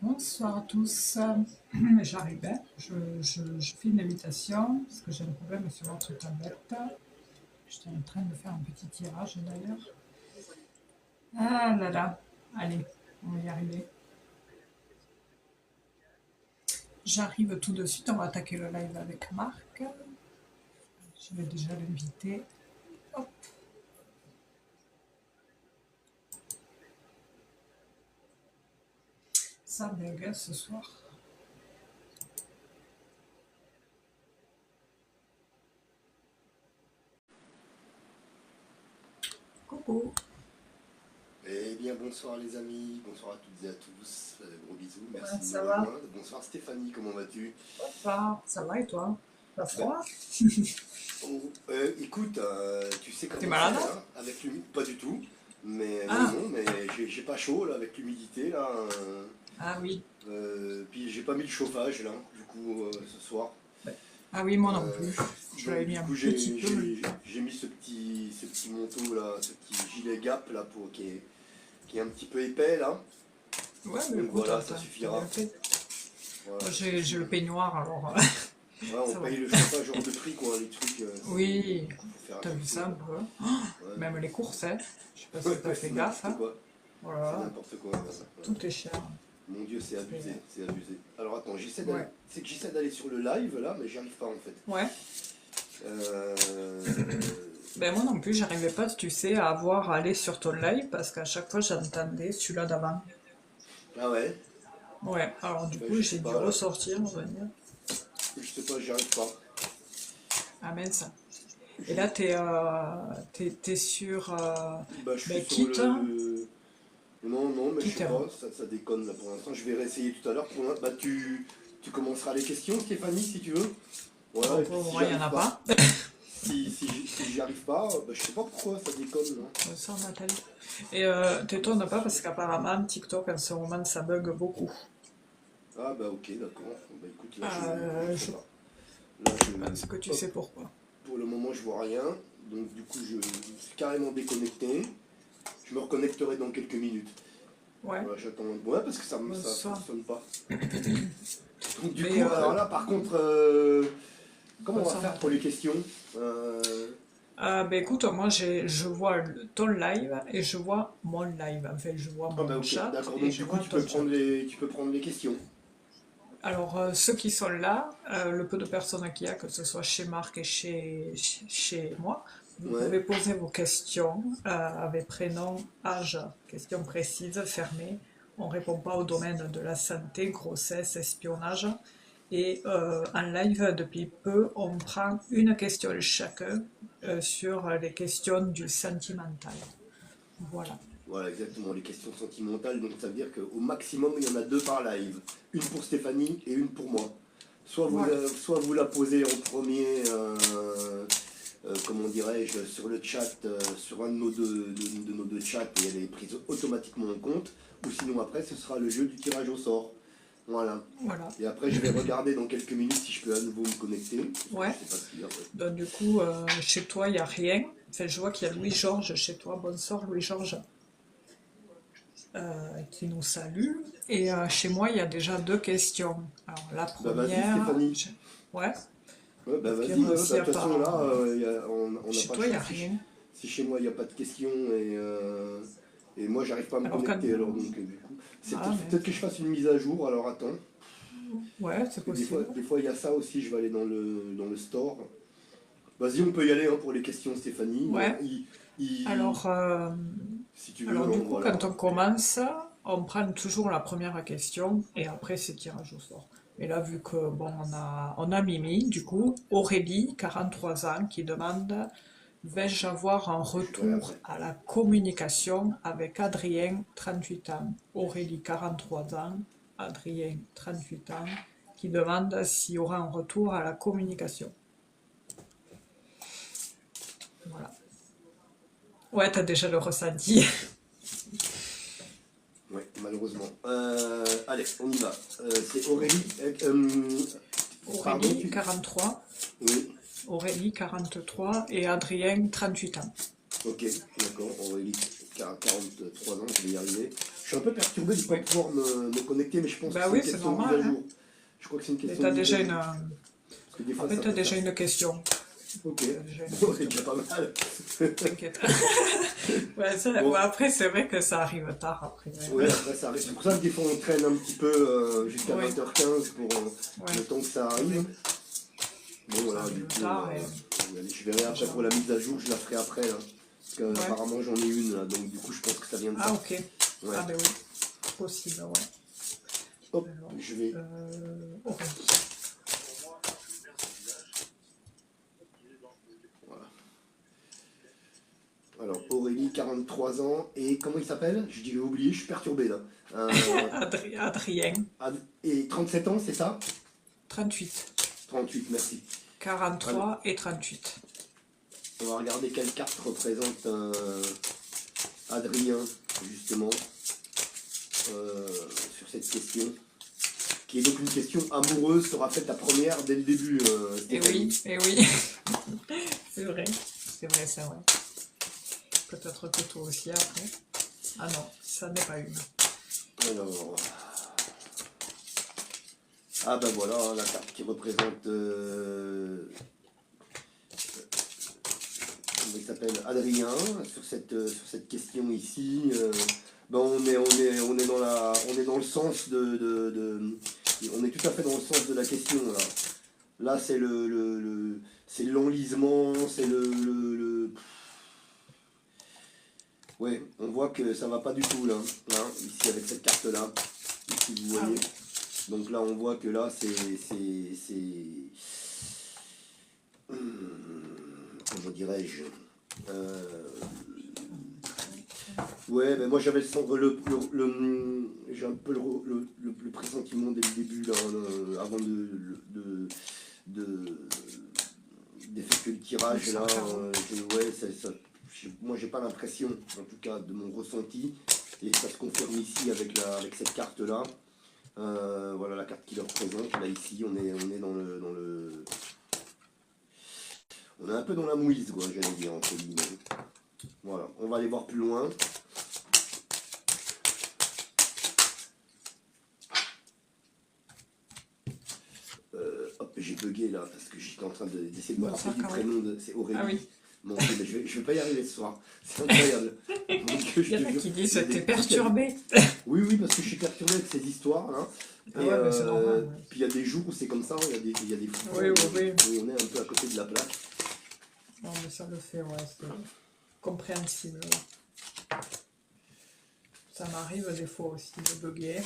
Bonsoir à tous. J'arrivais, je fais une invitation parce que j'ai un problème sur l'autre tablette. J'étais en train de faire un petit tirage d'ailleurs. Ah là là, allez, on va y arriver. J'arrive tout de suite, on va attaquer le live avec Marc. Je vais déjà l'inviter. Hop. Ça bug ce soir. Coucou. Eh bien, bonsoir les amis, bonsoir à toutes et à tous, gros bisous, merci Ouais, de ça nous va? rejoindre. Bonsoir Stéphanie, comment vas-tu? Ça va et toi? Pas froid? Oh, écoute, tu sais T'es comment c'est malade? là, avec l'humidité, pas du tout, mais Ah, non, mais j'ai pas chaud là, avec l'humidité là, ah oui. puis j'ai pas mis le chauffage là, du coup, ce soir. Ah oui, moi non Euh, plus. Je donc l'avais mis du un coup, petit peu. j'ai mis ce petit manteau là, ce petit gilet Gap là, qui est un petit peu épais là, Ouais, mais donc écoute, voilà, ça t'as suffira. bien fait. Voilà, Moi, ça j'ai suffit. le peignoir, alors Ouais, on ça va. paye le chauffage hors de prix, quoi, les trucs. Oui, Faut faire t'as vu attention, ça un quoi. peu? Ouais, Même les courses, hein. Je sais pas si ouais, t'as ouais, fait c'est gaffe, n'importe hein. quoi. C'est Voilà, n'importe quoi. Ouais. tout est cher. Mon Dieu, c'est abusé, C'est- c'est abusé. Alors attends, Ouais. c'est que j'essaie d'aller sur le live là, mais j'y arrive pas en fait. Ouais. Euh, Ben moi non plus, j'arrivais pas, tu sais, à aller sur ton live parce qu'à chaque fois j'entendais celui-là d'avant. Ah ouais, Ouais, alors du ben, coup je sais j'ai dû pas là. ressortir, on va dire. Je sais pas, j'y arrive pas. Ah mince. Et là Je- t'es sur Bah, je suis ben, sur quitte, hein. le. Non, non, mais je sais Quitte. pas, ça déconne là pour l'instant. Je vais réessayer tout à l'heure. Bah, tu commenceras les questions, Stéphanie, si tu veux. Voilà, Bon, et puis pour le si moment j'y il y en arrive a pas. pas. Si j'y arrive pas, bah, je sais pas pourquoi ça déconne. Hein. Bonsoir Nathalie. Et t'étonnes pas parce qu'apparemment TikTok en ce moment ça bug beaucoup. Ah bah ok, d'accord. Bah écoute, là je sais Je pas. Là pense que tu hop, sais pourquoi. pour le moment je vois rien. Donc du coup je suis carrément déconnecté. Je me reconnecterai dans quelques minutes. Ouais, Voilà, j'attends. Ouais, parce que ça bonsoir. fonctionne pas. Donc du Mais coup, alors là par contre, comment on va bonsoir faire pour Nathalie. les questions? Euh, Ben écoute, moi je vois ton live et je vois mon live. Enfin, je vois Ah bah mon ok, chat d'accord. et Donc je du coup vois ton chat. tu peux prendre les questions. Alors, ceux qui sont là, le peu de personnes qu'il y a, que ce soit chez Marc et chez moi, vous Ouais. pouvez poser vos questions avec prénom, âge, questions précises, fermées. On ne répond pas au domaine de la santé, grossesse, espionnage. Et en live, depuis peu, on prend une question chacun sur les questions du sentimental. Voilà. Voilà, exactement, les questions sentimentales, donc ça veut dire qu'au maximum, il y en a deux par live. Une pour Stéphanie et une pour moi. Voilà. Soit vous la posez en premier, comment dirais-je, sur le chat, sur un de nos deux chats, et elle est prise automatiquement en compte. Ou sinon, après, ce sera le jeu du tirage au sort. Voilà. Voilà. Et après, je vais regarder dans quelques minutes si je peux à nouveau me connecter. Ouais. Je sais pas ce qu'il y a. Ouais. Donc, du coup, chez toi, il n'y a rien. Enfin, je vois qu'il y a Louis-Georges chez toi. Bonsoir, Louis-Georges, qui nous salue. Et chez moi, il y a déjà deux questions. Alors, la Bah vas-y, première, Stéphanie. ouais, Ouais, bah qui est vas-y, réussi bah, de toute façon là, apparemment. on n'a Chez pas le toi, il n'y choix. a rien. Si chez moi il n'y a pas de questions et moi j'arrive pas à me Alors, quand... connecter, alors donc du coup, c'est Ah, peut-être que je fasse une mise à jour, alors attends. ouais, Parce c'est que possible. des fois il y a ça aussi, je vais aller dans le store. Vas-y, on peut y aller hein, pour les questions, Stéphanie. Ouais. Il- Alors, si tu veux, alors du coup, voilà. quand on commence, on prend toujours la première question et après, c'est tirage au sort. Et là, vu que, bon, on a Mimi, du coup, Aurélie, 43 ans, qui demande: vais-je avoir un Je verrai retour après. à la communication avec Adrien, 38 ans? Aurélie, 43 ans, Adrien, 38 ans, qui demande s'il y aura un retour à la communication. Voilà. Ouais, t'as déjà le ressenti. Ouais, malheureusement. Allez, on y va. C'est Aurélie. Pardon, Aurélie, 43. Oui, Aurélie, 43. Et Adrien, 38 ans. ok, d'accord. Aurélie, 43 ans, je vais y arriver. Je suis un peu perturbé de ne pas pouvoir me connecter, mais je pense Bah que c'est oui, une c'est question de mise normal. à Hein. jour. Je crois que c'est une Mais question t'as de mise déjà à une... jour. Parce que des En fois, fait, ça t'as peut faire déjà ça. une question. Ok, Déjà une bon, c'est question. déjà pas mal. T'inquiète. Ouais, Bon, ouais, après, c'est vrai que ça arrive tard après. ouais, après ça arrive. C'est pour ça que des fois on traîne un petit peu jusqu'à Oui. 20h15 pour Ouais. le temps que ça arrive. Bon Ça voilà, du arrive coup, tard et... je verrai après pour la mise à jour, je la ferai après là. Parce Ouais. qu'apparemment j'en ai une là, donc du coup je pense que ça vient de Ah, ça. ok. Ouais. Ah, ben oui. Possible, ouais. Hop, Alors, je vais. Aurélie. Voilà. Alors Aurélie, 43 ans, et comment il s'appelle? J'ai oublié, je suis perturbé là. Adrien, Et 37 ans, c'est ça? 38. 38, merci. 43 et 38. On va regarder quelle carte représente Adrien, justement, sur cette question, qui est donc une question amoureuse, sera faite la première dès le début. Et oui, et oui. C'est vrai, c'est vrai, c'est vrai. Peut-être que toi aussi après. Ah non, ça n'est pas une. Alors, ah ben voilà, la carte qui représente, comment il s'appelle, Adrien, sur cette question ici. Ben on est dans le sens on est tout à fait dans le sens de la question là. Là c'est c'est l'enlisement, c'est ouais, on voit que ça va pas du tout là, hein, ici avec cette carte là, ici vous Ah voyez. oui. Donc là on voit que là comment dirais-je, ouais, mais moi j'avais j'ai un peu le pressentiment dès le début, là, avant de- d'effectuer le tirage. Là, ouais, moi j'ai pas l'impression, en tout cas de mon ressenti, et ça se confirme ici avec cette carte-là. Voilà la carte qui le représente. Là ici, on est on est un peu dans la mouise, quoi, j'allais dire, entre guillemets. Voilà, on va aller voir plus loin. Hop, j'ai bugué là parce que j'étais en train d'essayer de me rappeler du prénom de. C'est Aurélie. Ah oui. Bon, ok, mais je vais pas y arriver ce soir. C'est incroyable. Donc, Il y en a qui disent t'es perturbé. Oui, oui, parce que je suis perturbé avec ces histoires là. Ah ouais, mais c'est normal. Ouais. Puis il y a des jours où c'est comme ça, il y a des fois Oui, oui, oui. où on est un peu à côté de la plaque. Non, mais ça le fait, ouais, c'est compréhensible. Ça m'arrive des fois aussi de bugger.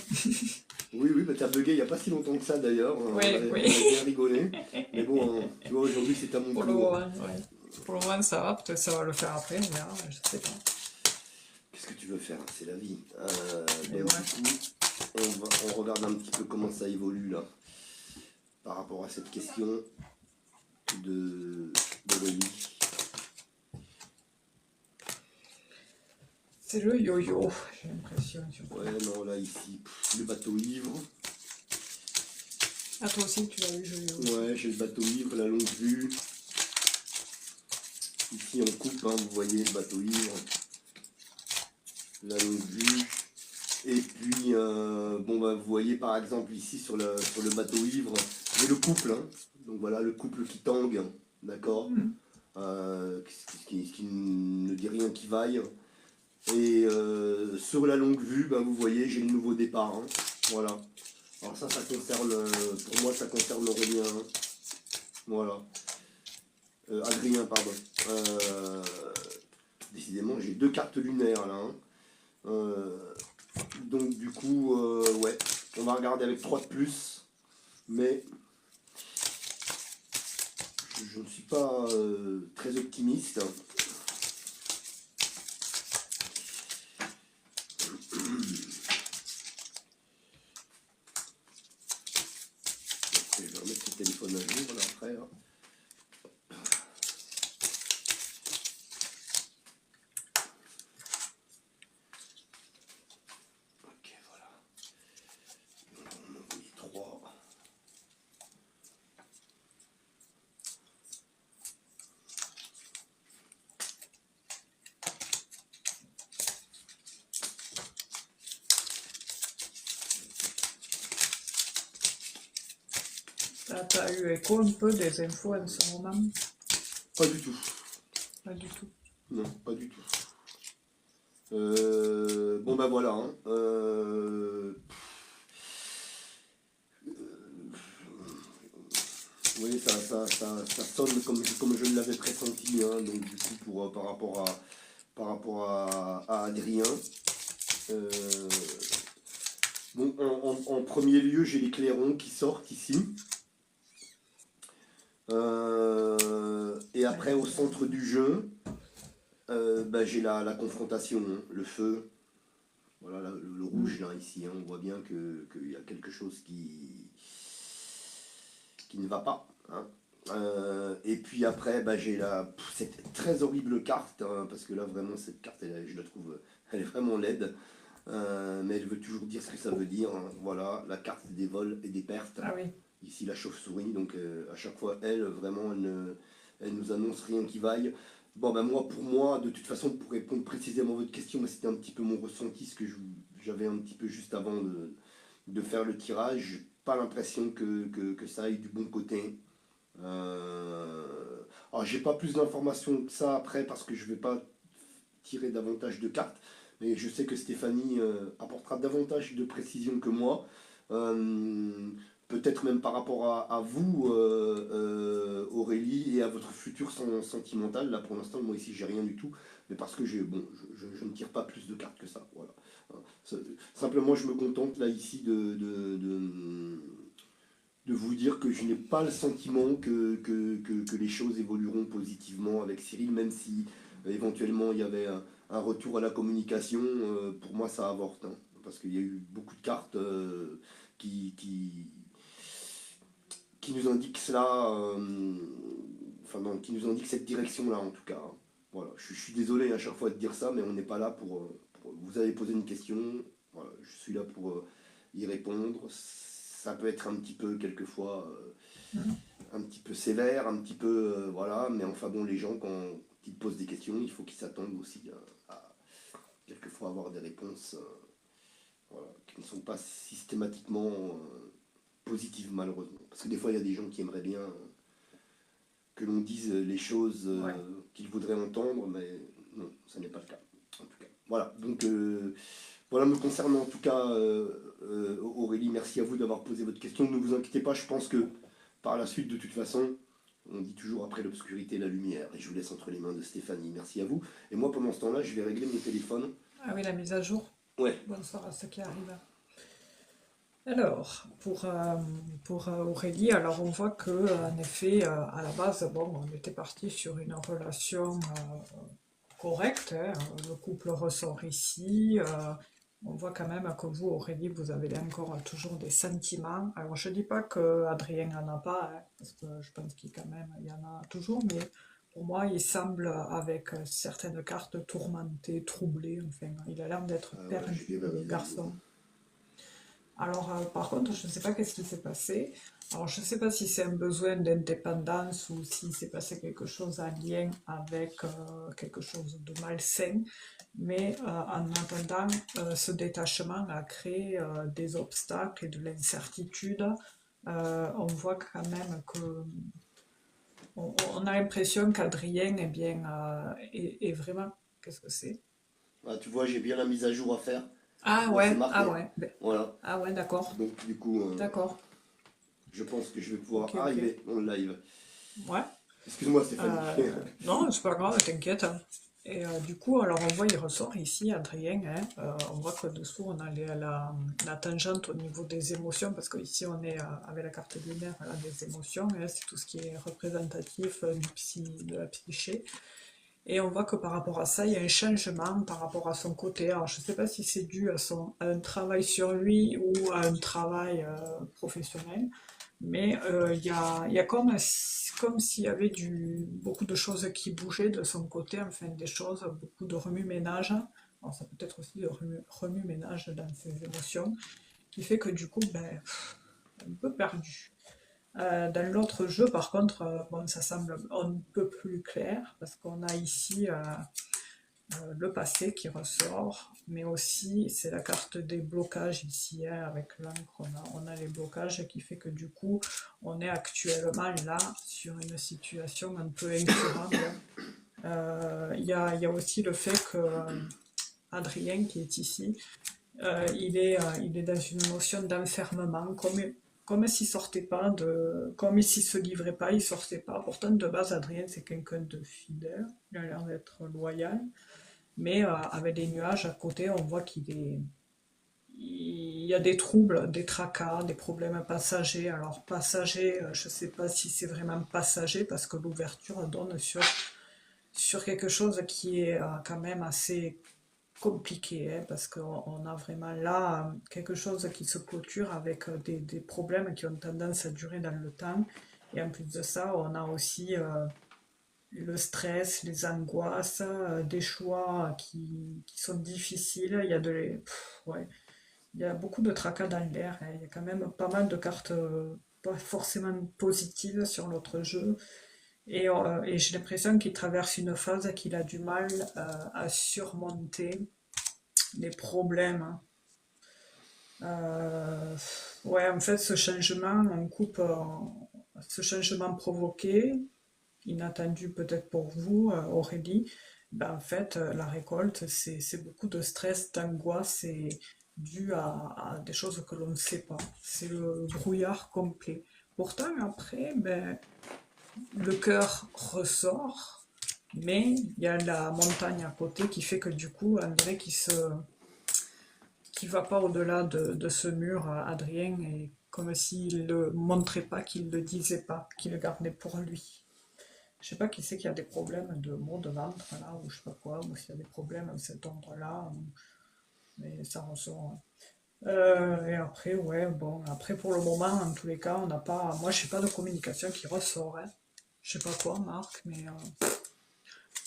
Oui, oui, bah t'as bugué il n'y a pas si longtemps que ça d'ailleurs. Oui, on avait bien rigolé. Mais bon, tu vois, aujourd'hui c'est à mon Pour le tour. moment, ouais. Pour le moment, ça va. Peut-être ça va le faire après, on verra, je sais pas. Qu'est-ce que tu veux faire? C'est la vie. Et Donc, ouais. du coup, on regarde un petit peu comment ça évolue là, par rapport à cette question d'Aurélie. C'est le yo-yo, j'ai l'impression. Ouais, non, là, ici, le bateau ivre. Ah, toi aussi, tu l'as eu, yo-yo. Ouais, j'ai le bateau ivre, la longue vue. Ici, on coupe, hein, vous voyez le bateau ivre. La longue vue. Et puis, bon, bah, vous voyez par exemple ici sur le bateau ivre, j'ai le couple. Hein. Donc voilà, le couple qui tangue, d'accord, qui ne dit rien qui vaille. Et sur la longue vue, bah, vous voyez, j'ai le nouveau départ. Hein. Voilà. Alors ça concerne, pour moi, ça concerne Aurélien. Hein. Voilà. Adrien, pardon. Décidément, j'ai deux cartes lunaires là. Hein. Donc du coup, ouais, on va regarder avec 3 de plus, mais je ne suis pas très optimiste. téléphone à jour là après. Hein. Ok, voilà. On va en envoyer 3. T'as eu écho un peu des infos en ce moment? Pas du tout. Pas du tout. Non, pas du tout. Bon bah voilà. Hein. Oui, ça sonne comme je l'avais pressenti. Hein. Donc du coup, par rapport à Adrien. Euh, bon, en premier lieu, j'ai les clairons qui sortent ici. Et après, au centre du jeu, bah, j'ai la confrontation, hein, le feu. Voilà, là, le rouge, là, ici. Hein, on voit bien qu'il y a quelque chose qui ne va pas. Hein. Et puis après, bah, j'ai cette très horrible carte, hein, parce que là, vraiment, cette carte, je la trouve, elle est vraiment laide. Mais elle veut toujours dire ce que ça veut dire. Hein. Voilà, la carte des vols et des pertes. Ah oui. Ici, la chauve-souris. Donc, à chaque fois, elle, vraiment, elle nous annonce rien qui vaille. Bon, ben moi, pour moi, de toute façon, pour répondre précisément à votre question, c'était un petit peu mon ressenti, ce que j'avais un petit peu juste avant de faire le tirage. J'ai pas l'impression que ça aille du bon côté. Alors, j'ai pas plus d'informations que ça après parce que je vais pas tirer davantage de cartes, mais je sais que Stéphanie apportera davantage de précision que moi. Peut-être même par rapport à vous, Aurélie, et à votre futur sentimental. Là, pour l'instant, moi ici, j'ai rien du tout, mais parce que bon, je ne tire pas plus de cartes que ça. Voilà. Simplement, je me contente là ici de vous dire que je n'ai pas le sentiment que les choses évolueront positivement avec Cyril, même si éventuellement il y avait un retour à la communication. Pour moi, ça avorte, hein, parce qu'il y a eu beaucoup de cartes qui, qui, qui nous indiquent cela, enfin non, qui nous indiquent cette direction-là en tout cas. Hein. Voilà, je suis désolé à chaque fois de dire ça, mais on n'est pas là vous avez posé une question, voilà, je suis là pour y répondre. Ça peut être un petit peu quelquefois un petit peu sévère, un petit peu voilà, mais enfin bon, les gens quand ils posent des questions, il faut qu'ils s'attendent aussi à quelquefois avoir des réponses voilà, qui ne sont pas systématiquement positives malheureusement. Parce que des fois il y a des gens qui aimeraient bien que l'on dise les choses Ouais. qu'ils voudraient entendre, mais non, ça n'est pas le cas. En tout cas. Voilà, donc voilà me concernant en tout cas, Aurélie, merci à vous d'avoir posé votre question. Ne vous inquiétez pas, je pense que par la suite, de toute façon, on dit toujours après l'obscurité la lumière. Et je vous laisse entre les mains de Stéphanie. Merci à vous. Et moi, pendant ce temps-là, je vais régler mon téléphone. Ah oui, la mise à jour. Ouais. Bonsoir à ceux qui arrivent. Alors, pour Aurélie, alors on voit que en effet, à la base, bon, on était parti sur une relation correcte. Hein, le couple ressort ici. On voit quand même que vous, Aurélie, vous avez encore toujours des sentiments. Alors, je dis pas que Adrien n'en a pas, hein, parce que je pense qu'il quand même, il y en a toujours, mais pour moi, il semble, avec certaines cartes, tourmenté, troublé. Enfin, il a l'air d'être Ah ouais, j'ai perdu, bien ma le mise à jour. garçon. Alors, par contre, je ne sais pas qu'est-ce qui s'est passé. Alors, je ne sais pas si c'est un besoin d'indépendance ou si s'est passé quelque chose en lien avec quelque chose de malsain. Mais en attendant, ce détachement a créé des obstacles et de l'incertitude. On voit quand même que on a l'impression qu'Adrien eh bien, est vraiment... Qu'est-ce que c'est? Ah, tu vois, j'ai bien la mise à jour à faire. Ah Tu vois, c'est ouais, ah marqué. ouais, Voilà. ah ouais, d'accord, Donc, du coup, d'accord, je pense que je vais ok, pouvoir ok. arriver en live. Ouais. Excuse-moi, Stéphanie. Non, c'est pas grave, t'inquiète. Et du coup, alors on voit, il ressort ici, Adrien, hein, on voit que dessous, on a la tangente au niveau des émotions, parce qu'ici, on est avec la carte lunaire, là, des émotions, hein, c'est tout ce qui est représentatif de la psyché. Et on voit que par rapport à ça, il y a un changement par rapport à son côté. Alors, je ne sais pas si c'est dû à un travail sur lui ou à un travail professionnel. Mais il y a comme s'il y avait beaucoup de choses qui bougeaient de son côté, enfin des choses, beaucoup de remue-ménage. Alors ça peut être aussi de remue-ménage dans ses émotions, qui fait que du coup, ben, un peu perdu. Dans l'autre jeu, par contre, bon, ça semble un peu plus clair, parce qu'on a ici le passé qui ressort, mais aussi c'est la carte des blocages ici, hein, avec l'encre, on a les blocages qui fait que du coup, on est actuellement là sur une situation un peu incurable. Il y a aussi le fait que Adrien, qui est ici, il est dans une notion d'enfermement, comme s'il sortait pas comme s'il se livrait pas, il sortait pas. Pourtant, de base, Adrien, c'est quelqu'un de fidèle, il a l'air d'être loyal, mais avec des nuages à côté, on voit il y a des troubles, des tracas, des problèmes passagers. Alors, passagers, je sais pas si c'est vraiment passager, parce que l'ouverture donne sur quelque chose qui est quand même assez compliqué, hein, parce qu'on a vraiment là quelque chose qui se clôture avec des problèmes qui ont tendance à durer dans le temps. Et en plus de ça, on a aussi le stress, les angoisses, des choix qui sont difficiles. Il y a ouais, il y a beaucoup de tracas dans l'air, hein. Il y a quand même pas mal de cartes pas forcément positives sur l'autre jeu. Et j'ai l'impression qu'il traverse une phase qu'il a du mal à surmonter les problèmes, hein. Euh, ouais, en fait, ce changement, ce changement provoqué, inattendu peut-être pour vous, Aurélie, ben en fait, la récolte, c'est beaucoup de stress, d'angoisse et dû à des choses que l'on ne sait pas. C'est le brouillard complet. Pourtant, après, ben, le cœur ressort, mais il y a la montagne à côté qui fait que du coup, on dirait qu'il va pas au-delà de ce mur, Adrien, et comme s'il le montrait pas, qu'il le disait pas, qu'il le gardait pour lui. Je sais pas qui c'est qui a des problèmes de maux de ventre là, ou je sais pas quoi, ou s'il y a des problèmes de cet ordre-là, mais ça ressort, hein. Et après, ouais, bon, après pour le moment, en tous les cas, on n'a pas, moi je sais pas de communication qui ressort, hein. Je sais pas quoi, Marc, mais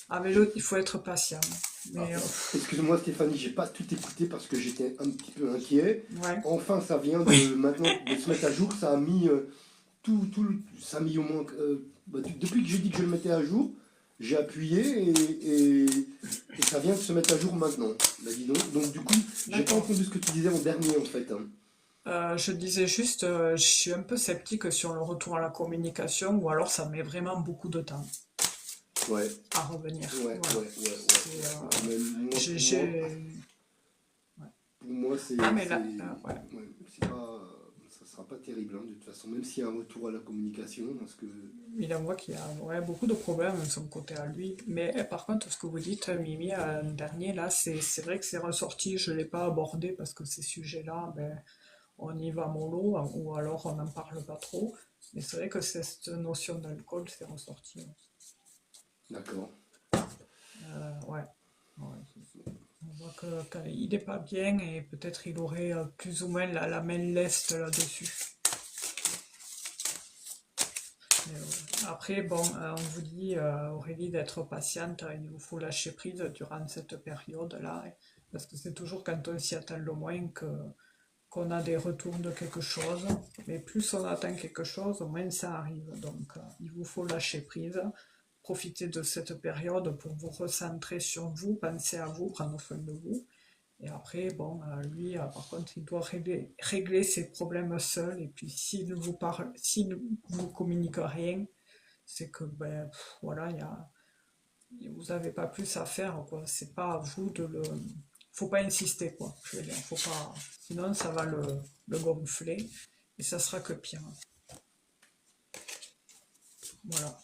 avec l'autre, il faut être patient. Ah, Mais excuse-moi Stéphanie, j'ai pas tout écouté parce que j'étais un petit peu inquiet. ouais, Enfin, ça vient oui, de maintenant de se mettre à jour. Ça a mis ça a mis au moins. Depuis que j'ai dit que je le mettais à jour, j'ai appuyé et ça vient de se mettre à jour maintenant. Bah, dis donc. Donc du coup, j'ai pas d'accord. entendu ce que tu disais en dernier en fait, hein. Je disais juste, je suis un peu sceptique sur le retour à la communication, ou alors ça met vraiment beaucoup de temps Ouais, à revenir. ouais, ouais, Voilà. ouais, ouais, C'est, ouais. Mais moi, j'ai, j'ai- ouais. pour moi, Ah mais là, ouais. ouais, c'est pas, ça sera pas terrible, hein, de toute façon, même s'il y a un retour à la communication, parce que, Il en voit qu'il y a ouais, beaucoup de problèmes de son côté à lui. Mais par contre, ce que vous dites, Mimi, dernier, là, c'est vrai que c'est ressorti, je ne l'ai pas abordé parce que ces sujets-là, ben, on y va mollo, ou alors on n'en parle pas trop. Mais c'est vrai que cette notion d'alcool, c'est ressorti. d'accord. Ouais. Ouais, on voit qu'il n'est pas bien et peut-être il aurait plus ou moins la main leste là-dessus. Après, bon, on vous dit, Aurélie, d'être patiente, il vous faut lâcher prise durant cette période-là, hein, parce que c'est toujours quand on s'y attend le moins qu'on a des retours de quelque chose, mais plus on attend quelque chose, moins ça arrive. Donc, il vous faut lâcher prise, profiter de cette période pour vous recentrer sur vous, penser à vous, prendre soin de vous. Et après, bon, lui, par contre, il doit régler ses problèmes seul. Et puis, s'il ne vous communique rien, c'est que, ben, voilà, vous n'avez pas plus à faire, quoi. C'est pas à vous de le. Faut pas insister, quoi. Je veux dire, faut pas. Sinon, ça va le gonfler et ça sera que pire. Voilà.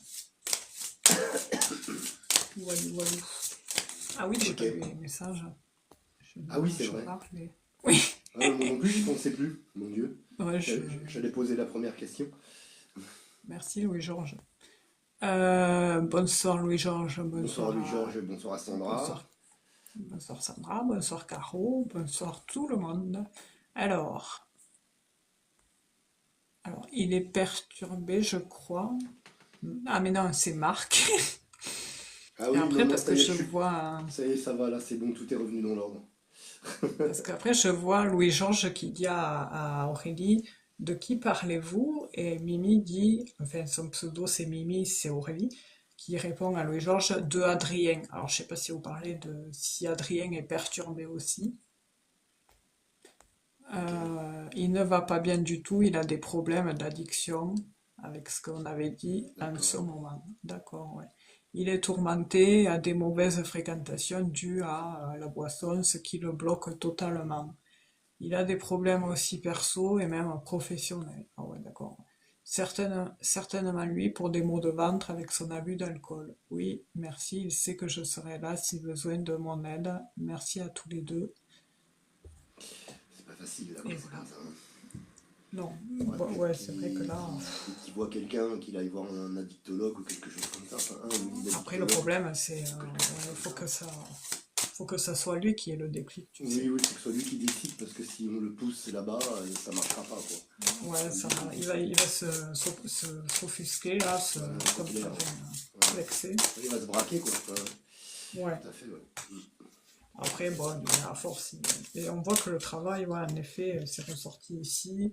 Walou, walou. Ah oui, j'ai Ok. pas lu les messages. Ah oui, c'est Je vrai. parle, mais. Oui, Ah, moi non plus, je pensais plus, mon Dieu. ouais, J'allais poser la première question. merci Louis-Georges. Bonsoir Louis-Georges, Bonsoir bonsoir Louis-Georges, bonsoir à Sandra. bonsoir, bonsoir Sandra, bonsoir Caro, bonsoir tout le monde. Alors, il est perturbé, je crois. Ah, mais non, c'est Marc. Ah Et oui, non, après, non, parce ça que y est, je vois, ça y est, ça va, là, c'est bon, tout est revenu dans l'ordre. parce qu'après, je vois Louis-Georges qui dit à Aurélie, de qui parlez-vous? Et Mimi dit, enfin, son pseudo c'est Mimi, c'est Aurélie, qui répond à Louis-Georges de Adrien. Alors, je sais pas si vous parlez de si Adrien est perturbé aussi. Ok, Il ne va pas bien du tout, il a des problèmes d'addiction, avec ce qu'on avait dit en ce d'accord. moment. D'accord, ouais. Il est tourmenté à des mauvaises fréquentations dues à la boisson, ce qui le bloque totalement. Il a des problèmes aussi perso et même professionnels. Ah ouais, d'accord. Certainement lui pour des maux de ventre avec son abus d'alcool. Oui, merci, il sait que je serai là si besoin de mon aide. Merci à tous les deux. C'est pas facile, là, quand Et c'est voilà. comme ça, hein. Non, Ouais, bon, peut-être ouais, c'est vrai que là, qu'il voit quelqu'un, qu'il aille voir un addictologue ou quelque chose comme ça, enfin, un ou une après le addictologue, problème, c'est, quelque chose ouais, comme ça. faut que ça soit lui qui ait le déclic, tu Oui, sais. oui, c'est que ce soit lui qui décide, parce que si on le pousse là-bas, ça marchera pas, quoi. Ouais, Comme ça, dit, il va s'offusquer là, c'est comme ça, clair. Ouais. vexer. Il va se braquer, quoi. Ouais, Ouais. tout à fait, ouais. Après, bon, à force, et on voit que le travail, ouais, en effet, c'est ressorti ici.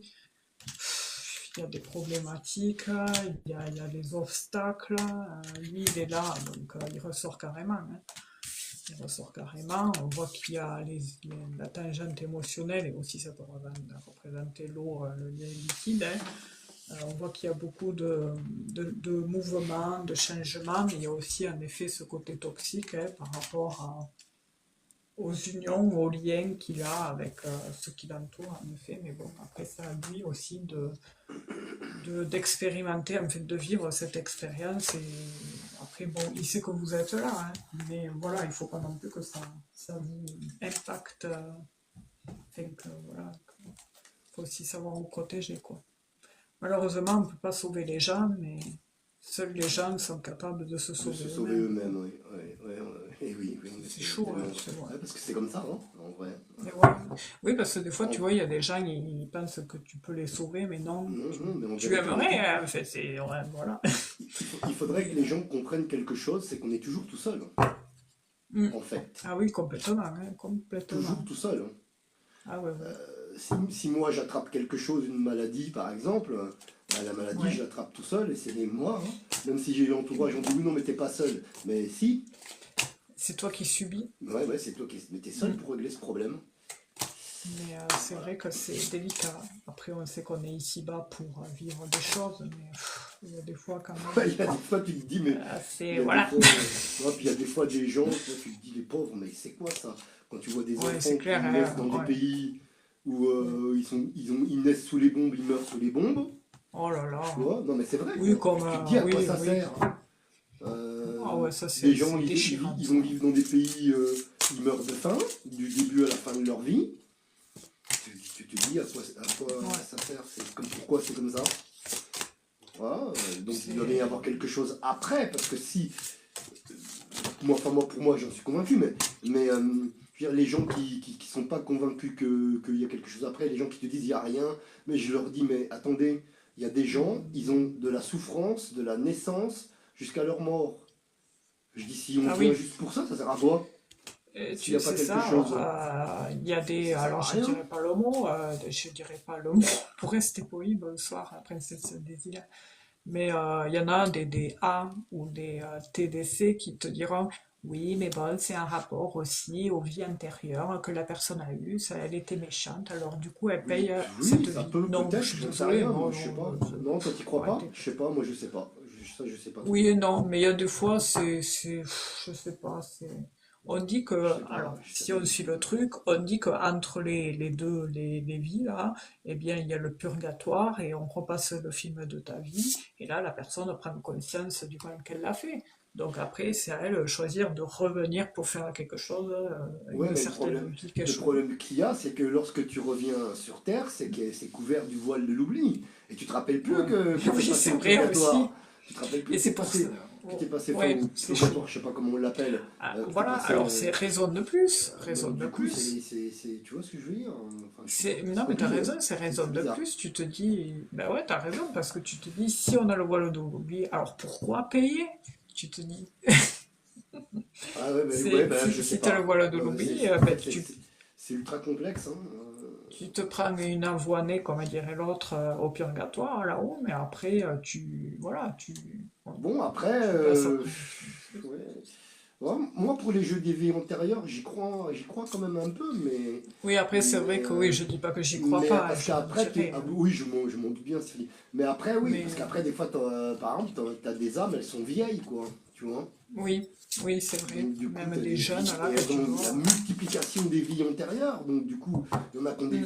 Il y a des problématiques, il y a des obstacles. Lui, il est là, donc il ressort carrément, hein. Il ressort carrément. On voit qu'il y a la tangente émotionnelle, et aussi ça peut représenter l'eau, le lien liquide, hein. On voit qu'il y a beaucoup de mouvements, de changements, mais il y a aussi en effet ce côté toxique, hein, par rapport aux unions, aux liens qu'il a avec ceux qui l'entourent, en effet. Mais bon, après ça, à lui aussi d'expérimenter, en fait, de vivre cette expérience. Et après, bon, il sait que vous êtes là, hein, mais voilà, il faut pas non plus que ça vous impacte. Enfin, que, voilà, faut aussi savoir vous protéger, quoi. Malheureusement, on ne peut pas sauver les gens, mais seuls les gens sont capables de se De se sauver sauver eux-mêmes, quoi. eux-mêmes, oui. Et oui, oui, en C'est effet, chaud, hein, tellement. c'est vrai. Ouais, parce que c'est comme ça, hein, en vrai. Mais ouais. Oui, parce que des fois, tu En- vois, il y a des gens, ils pensent que tu peux les sauver, mais non, Non, non, mais en tu vérité, on est aimerais, tout. hein, en fait, c'est, ouais, voilà. Il faudrait que Mais, les gens comprennent quelque chose, c'est qu'on est toujours tout seul, hmm. en fait. Ah oui, complètement, hein, Toujours complètement. tout seul, hein. Ah ouais, ouais. Si moi j'attrape quelque chose, une maladie par exemple, bah, la maladie je Ouais. l'attrape tout seul et c'est moi, hein. Même si j'ai l'entourage, on dit oui, non, mais t'es pas seul. Mais si, C'est toi qui subis. ouais, ouais, c'est toi qui mais t'es seul Hmm. pour régler ce problème. Mais c'est Voilà. vrai que c'est délicat. Après, on sait qu'on est ici-bas pour vivre des choses, mais il y a des fois quand même. Il y a des fois tu te dis, mais il C'est, y a des voilà. fois, ouais, puis il y a des fois des gens, toi, tu te dis, les pauvres, mais c'est quoi ça? Quand tu vois des Ouais, c'est enfants qui clair, naissent hein, dans des ouais. pays où Ouais. ils naissent sous les bombes, ils meurent sous les bombes, Oh là là. tu vois? Non, mais c'est vrai, Oui, quoi. comme, Tu te dis à quoi oui, ça oui. sert? Ah ouais, ça Des gens, c'est déchirant, ils ça. vont vivre dans des pays, ils meurent de faim, du début à la fin de leur vie. Tu te dis à quoi Ouais, ça sert, pourquoi c'est comme ça. Voilà, donc il doit bien y c'est... avoir quelque chose après, parce que si, pour moi j'en suis convaincu, mais je veux dire, les gens qui sont pas convaincus qu'il y a quelque chose après, les gens qui te disent il n'y a rien, mais je leur dis mais attendez, il y a des gens, ils ont de la souffrance, de la naissance jusqu'à leur mort. Je dis si on Ah vient oui, juste pour ça sert à quoi? S'il n'y a pas c'est quelque ça. chose, Il y a des... ça sert Alors, à je rien. dirais pas le mot, je dirais pas le mot, pour rester poli, bonsoir, la princesse des îles. Mais il y en a des A ou des TDC qui te diront, oui, mais bon, c'est un rapport aussi aux vies antérieures que la personne a eues, ça, elle était méchante, alors du coup, elle Oui, paye oui, cette ça vie. peut Non, je peut-être, suis j'en sais désolée, rien, moi moi, je sais non, pas. Non, toi t'y faut crois pas? arrêter. Je sais pas, moi je sais pas. Ça je sais pas trop. Oui et non, mais il y a des fois, je sais pas, on dit Je que, sais pas, alors, je sais si pas on du suit tout. le truc, on dit qu'entre les deux, les vies, là, eh bien, il y a le purgatoire et on repasse le film de ta vie, et là, la personne prend conscience du mal qu'elle a fait. Donc après, c'est à elle de choisir de revenir pour faire quelque chose, Ouais, une mais certaine vie, quelque le chose. problème qu'il y a, c'est que lorsque tu reviens sur Terre, c'est que c'est couvert du voile de l'oubli. Et tu te rappelles plus Ouais. que t'es Oui, passé c'est au vrai purgatoire. aussi. Tu te rappelles plus Et que t'es c'est pour ça. passé. que t'es passé Ouais, enfin, c'est obligatoire, je sais pas comment on l'appelle, Ah, que t'es voilà, passé, alors c'est raison de plus, raison donc de du coup, plus. tu vois ce que je veux dire? Enfin, je sais pas, Non c'est mais t'as compliqué, hein. raison, c'est raison C'est de bizarre. plus, tu te dis, ben ouais, t'as raison, parce que tu te dis, si on a le voile d'Olombie, alors pourquoi payer? Tu te dis, Ah ouais, c'est, je sais si t'as le pas. voile Ouais, d'Olombie, en ben, fait, c'est ultra complexe, hein. tu te prends une avoinée, comme dirait l'autre, au purgatoire, là-haut, mais après, voilà, Bon, après, tu passes après. ouais. Ouais, moi, pour les jeux des vies antérieures, j'y crois quand même un peu, Oui, après, c'est mais, vrai que oui, je dis pas que j'y crois mais pas, hein, parce je qu'après, mentirais, ah hein. oui, je m'en doute bien, mais après, oui, parce Mais qu'après, des fois, par exemple, t'as des âmes, elles sont vieilles, quoi, tu vois. oui, oui, c'est vrai. Donc, du coup, Même t'as des des jeunes, vies, là, et que tu donc la vois. multiplication des vies antérieures, donc du coup, il y en a qui ont Hmm.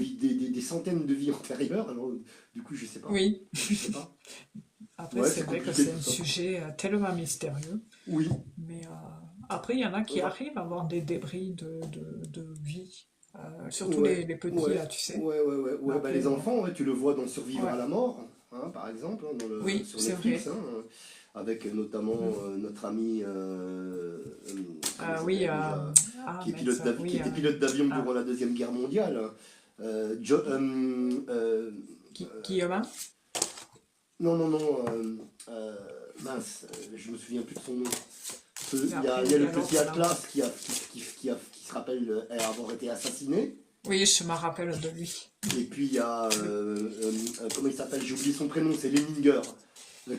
des centaines de vies antérieures, alors du coup, je sais pas. Oui, Je sais pas. après, Ouais, c'est c'est vrai que compliqué c'est tout un ça. sujet tellement mystérieux. Oui. Mais après, il y en a qui Va- arrivent à avoir des débris de vie. Surtout Ouais, les petits, ouais, là, tu sais. Mais ouais. Bah, après, les bon. enfants, ouais, tu le vois dans Survivre Ouais. à la mort, hein, par exemple, hein, Oui, sur c'est Netflix, vrai. hein, avec notamment Mm. notre ami, comment il Oui, s'appelle déjà, mince, qui oui. était pilote d'avion Ah, durant la Deuxième Guerre mondiale. Guillemin? Non, non, non, mince, je me souviens plus de son nom. Mais Il après, y a il y le a petit l'autre, là, ouais. Atlas qui se rappelle avoir été assassiné. Oui, je me rappelle de lui. Et puis il y a, Oui. comment il s'appelle? J'ai oublié son prénom, c'est Leninger,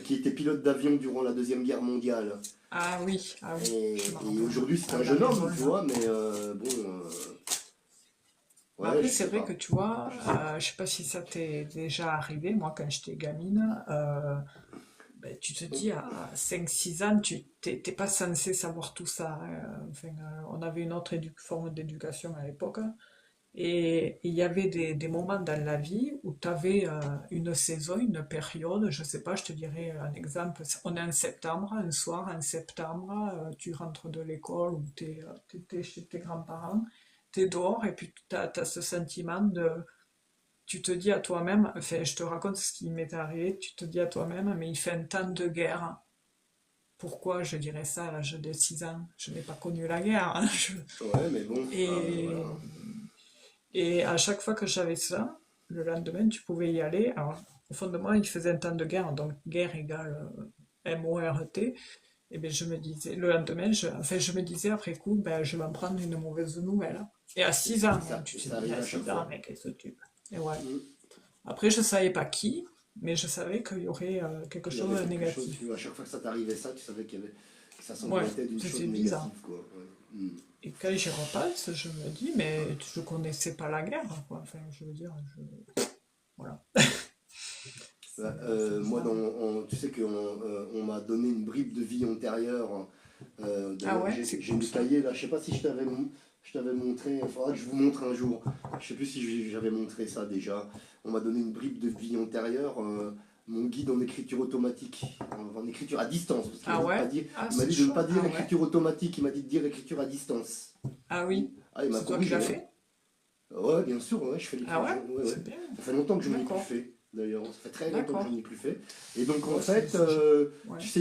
qui était pilote d'avion durant la Deuxième Guerre mondiale. Ah oui, je me Et rappelle. aujourd'hui c'est À un la jeune maison, homme, tu là. vois, mais bon, Mais ouais, après, je c'est sais vrai que pas. tu vois, Je sais pas. je sais pas si ça t'est déjà arrivé, moi, quand j'étais gamine, ben, tu te dis, à 5 6 ans, tu t'es pas censé savoir tout ça, hein. Enfin, on avait une autre forme d'éducation à l'époque, et il y avait des moments dans la vie où tu avais une saison, une période, je sais pas, je te dirais un exemple, on est en septembre, un soir en septembre, tu rentres de l'école ou tu es, chez tes grands-parents, tu es dehors et puis tu as ce sentiment de, tu te dis à toi-même, enfin je te raconte ce qui m'est arrivé, tu te dis à toi-même, mais il fait un temps de guerre. Pourquoi je dirais ça à l'âge de 6 ans? Je n'ai pas connu la guerre, hein. Ouais, mais bon, voilà. Et et à chaque fois que j'avais ça, le lendemain, tu pouvais y aller. Alors, au fond de moi, il faisait un temps de guerre, donc guerre égale MORT. Et bien, je me disais, le lendemain, enfin, je me disais après coup, ben, je vais en prendre une mauvaise nouvelle. Et à 6 ans, hein, tu Et te ça dis, arrive à à chaque 6 ans, fois. mais qu'est-ce que tu... Et ouais. Mm. Après, je savais pas qui, mais je savais qu'il y aurait quelque Il y chose avait de quelque chose, négatif. à chaque fois que ça t'arrivait ça, tu savais que ça Ouais, semblerait être une chose c'était bizarre. négative, quoi. Ouais. Mm. Et quand j'y repasse, je me dis, mais je connaissais pas la guerre, quoi. Enfin, je veux dire, voilà. C'est Moi, bizarre. tu sais qu'on on m'a donné une bribe de vie antérieure. Ah D'ailleurs, ouais, c'est j'ai cool mes ça. cahiers là. Je sais pas si je t'avais montré. Il faudra que je vous montre un jour. Je sais plus si j'avais montré ça déjà. On m'a donné une bribe de vie antérieure. Mon guide en écriture automatique, en écriture à distance, parce qu'il m'a Ah dit de pas ouais? dire, Ah, il m'a c'est dit de ne chaud. pas dire Ah ouais? écriture automatique. Il m'a dit de dire écriture à distance. Ah oui. Ah, il m'a C'est toi qui l'as corrigé, hein. fait? Ouais, bien sûr, ouais, je fais Ah ouais? l'écriture. Ouais, ouais. C'est bien. Ça fait longtemps que je n'en ai plus D'accord. fait, d'ailleurs. Ça fait très longtemps que je D'accord. n'en ai plus fait. Et donc, en Ouais, fait, ouais.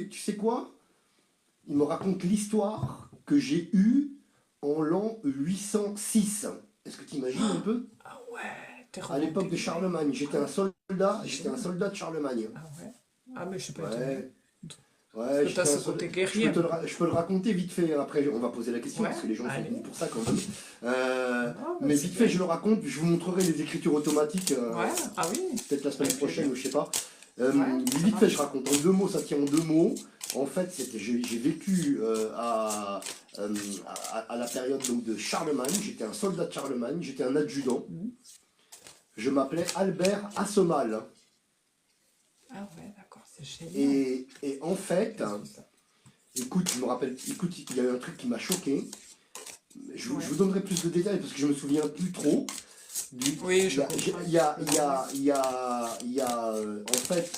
tu sais quoi? Il me raconte l'histoire que j'ai eue en l'an 806. Est-ce que tu imagines un peu? Ah ouais, t'es À l'époque remonté de loin. Charlemagne, Ah ouais, c'est j'étais un génial. soldat de Charlemagne. Ah ouais. Ah mais je suis pas étonné. Ouais, Parce ouais, que t'as j'étais un ce soldat. côté guerrier un peu. Je peux le raconter vite fait. Après, on va poser la question Ouais, parce que les gens sont venus allez. pour ça quand même. Non, mais Mais c'est vite fait, bien. je le raconte. Je vous montrerai les écritures automatiques. Ouais, ah oui, Peut-être la semaine avec prochaine plaisir. ou je sais pas. Ouais, ça Vite fait, je marche. raconte en 2 mots, ça tient en 2 mots. En fait, j'ai vécu à la période donc, de Charlemagne. J'étais un soldat de Charlemagne, j'étais un adjudant. Mhm. Je m'appelais Albert Assomal. Ah ouais, d'accord, c'est génial. Et en fait, Qu'est-ce que ça? écoute, je me rappelle, écoute, il y a eu un truc qui m'a choqué. Je Ouais. vous donnerai plus de détails parce que je me souviens plus trop. Oui, Il y je a, comprends. il y a, il y Ouais. a, il y a, il y a, en fait,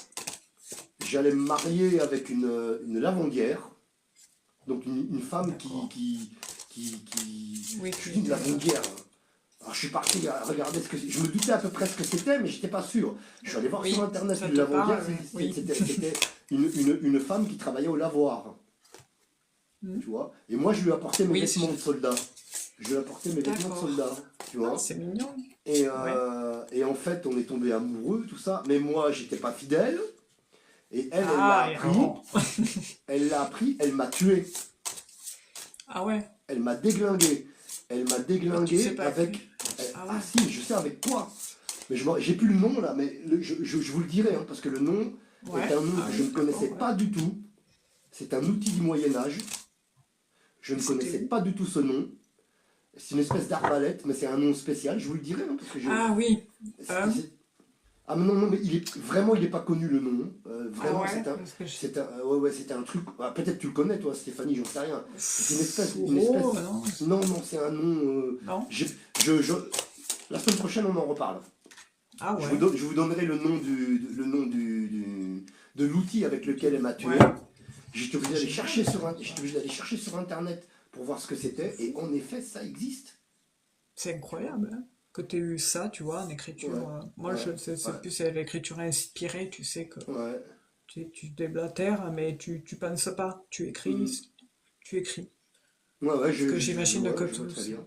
j'allais me marier avec une lavandière, donc une femme D'accord. qui Oui, je qui dis une était... lavandière. Alors je suis parti regarder ce que je me doutais à peu près ce que c'était, mais j'étais pas sûr. Je suis allé voir sur Oui, internet ça une te lavandière, parle, oui. c'était une femme qui travaillait au lavoir, Mhm. tu vois. Et moi, je lui apportais mes Oui, vêtements de soldat. Je lui apportais mes vêtements de d'accord. soldat, tu Ah, vois. c'est mignon. Ouais. Et en fait, on est tombé amoureux, tout ça. Mais moi, j'étais pas fidèle. Et elle l'a Ah, appris. errant. Elle l'a appris, elle m'a tué. Ah ouais. Elle m'a déglingué. Elle m'a Et tu sais déglingué pas écrire. avec... Ah Ah ouais. si, je sais avec quoi. Mais j'ai plus le nom là, mais je vous le dirai, hein, parce que le nom est Ouais. un nom Ah que je oui, ne d'accord, connaissais ouais. pas du tout. C'est un outil du Moyen-Âge. Je ne C'était connaissais où? pas du tout ce nom. C'est une espèce d'arbalète, mais c'est un nom spécial. Je vous le dirai, hein, parce que je... Ah oui. c'est- c'est- Ah mais non, non, mais vraiment, il n'est pas connu le nom. Ah Vraiment, ouais. Parce que je... ouais, ouais, c'était un truc. Ah, peut-être tu le connais, toi, Stéphanie, j'en sais rien. C'est une Fourreau, espèce. non? Non, non, c'est un nom. Non? La semaine prochaine, on en reparle. Ah ouais. Je vous donnerai le nom de l'outil avec lequel elle m'a tué. Ouais. J'étais obligé C'est d'aller chercher génial. j'étais obligé d'aller chercher sur Internet pour voir ce que c'était. Et en effet, ça existe. C'est Tu vois? incroyable, hein, que tu aies eu ça, tu vois, en Ouais, écriture. Moi, ouais, c'est ouais, plus l'écriture inspirée, tu sais, que ouais. tu déblatères, mais tu penses pas. Tu Mhm. écris, tu écris. Ouais, ouais, Parce que j'imagine que ouais, je vois tout. très bien.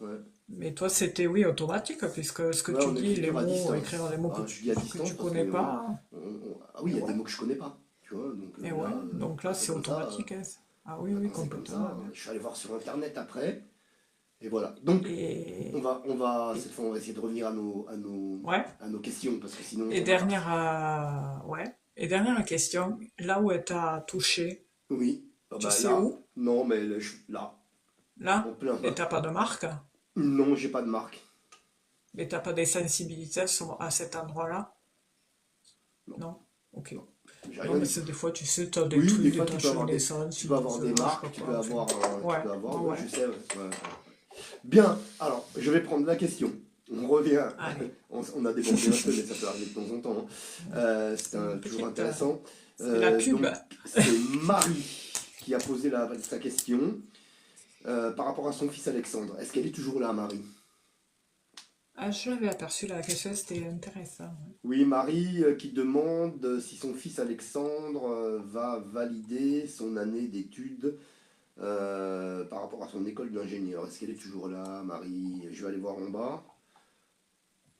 Ouais. Mais toi, c'était, oui, automatique, puisque ce que Ouais, tu en dis, les écriture à mots, distance. écrire les mots Ah, je dis à que distance tu parce que connais pas. ah oui, Et il y a des ouais, mots que je connais pas. Tu vois, donc et ouais. Donc là, quand c'est c'est comme ça, automatique, hein. Ah oui, oui, quand c'est comme complètement. ça, Ouais. je suis allé voir sur Internet après. Et voilà. Donc, Et, cette fois, on va essayer de revenir ouais. à nos questions parce que sinon, Et on va. dernière, ouais. Et dernière question, là où elle t'a touché, Oui, ah tu bah sais là, où? non, mais là, en Là, plein. et t'as pas de marque, Non, j'ai pas de marque. mais t'as pas des sensibilités à cet endroit-là? Non, Non? Ok. non, j'ai Non, rien mais du tout. c'est des fois, tu sais, t'as des Oui, des trucs, fois, des taches de naissance, tu ils peux disent, avoir des je sais pas marques, quoi, enfin. tu Ouais, peux avoir, ouais, ouais, ouais. je sais. Ouais, ouais. Bien, alors, je vais prendre la question. On revient. Allez, On a débordé un peu, mais ça peut arriver de temps en temps, hein. c'est une Toujours petite, intéressant. c'est la pub. Donc, c'est Marie qui a posé sa question par rapport à son fils Alexandre. Est-ce qu'elle est toujours là, Marie? Ah, je l'avais aperçu, la question, c'était intéressant. Ouais. Oui, Marie qui demande si son fils Alexandre va valider son année d'études par rapport à son école d'ingénieur. Est-ce qu'elle est toujours là, Marie? Je vais aller voir en bas.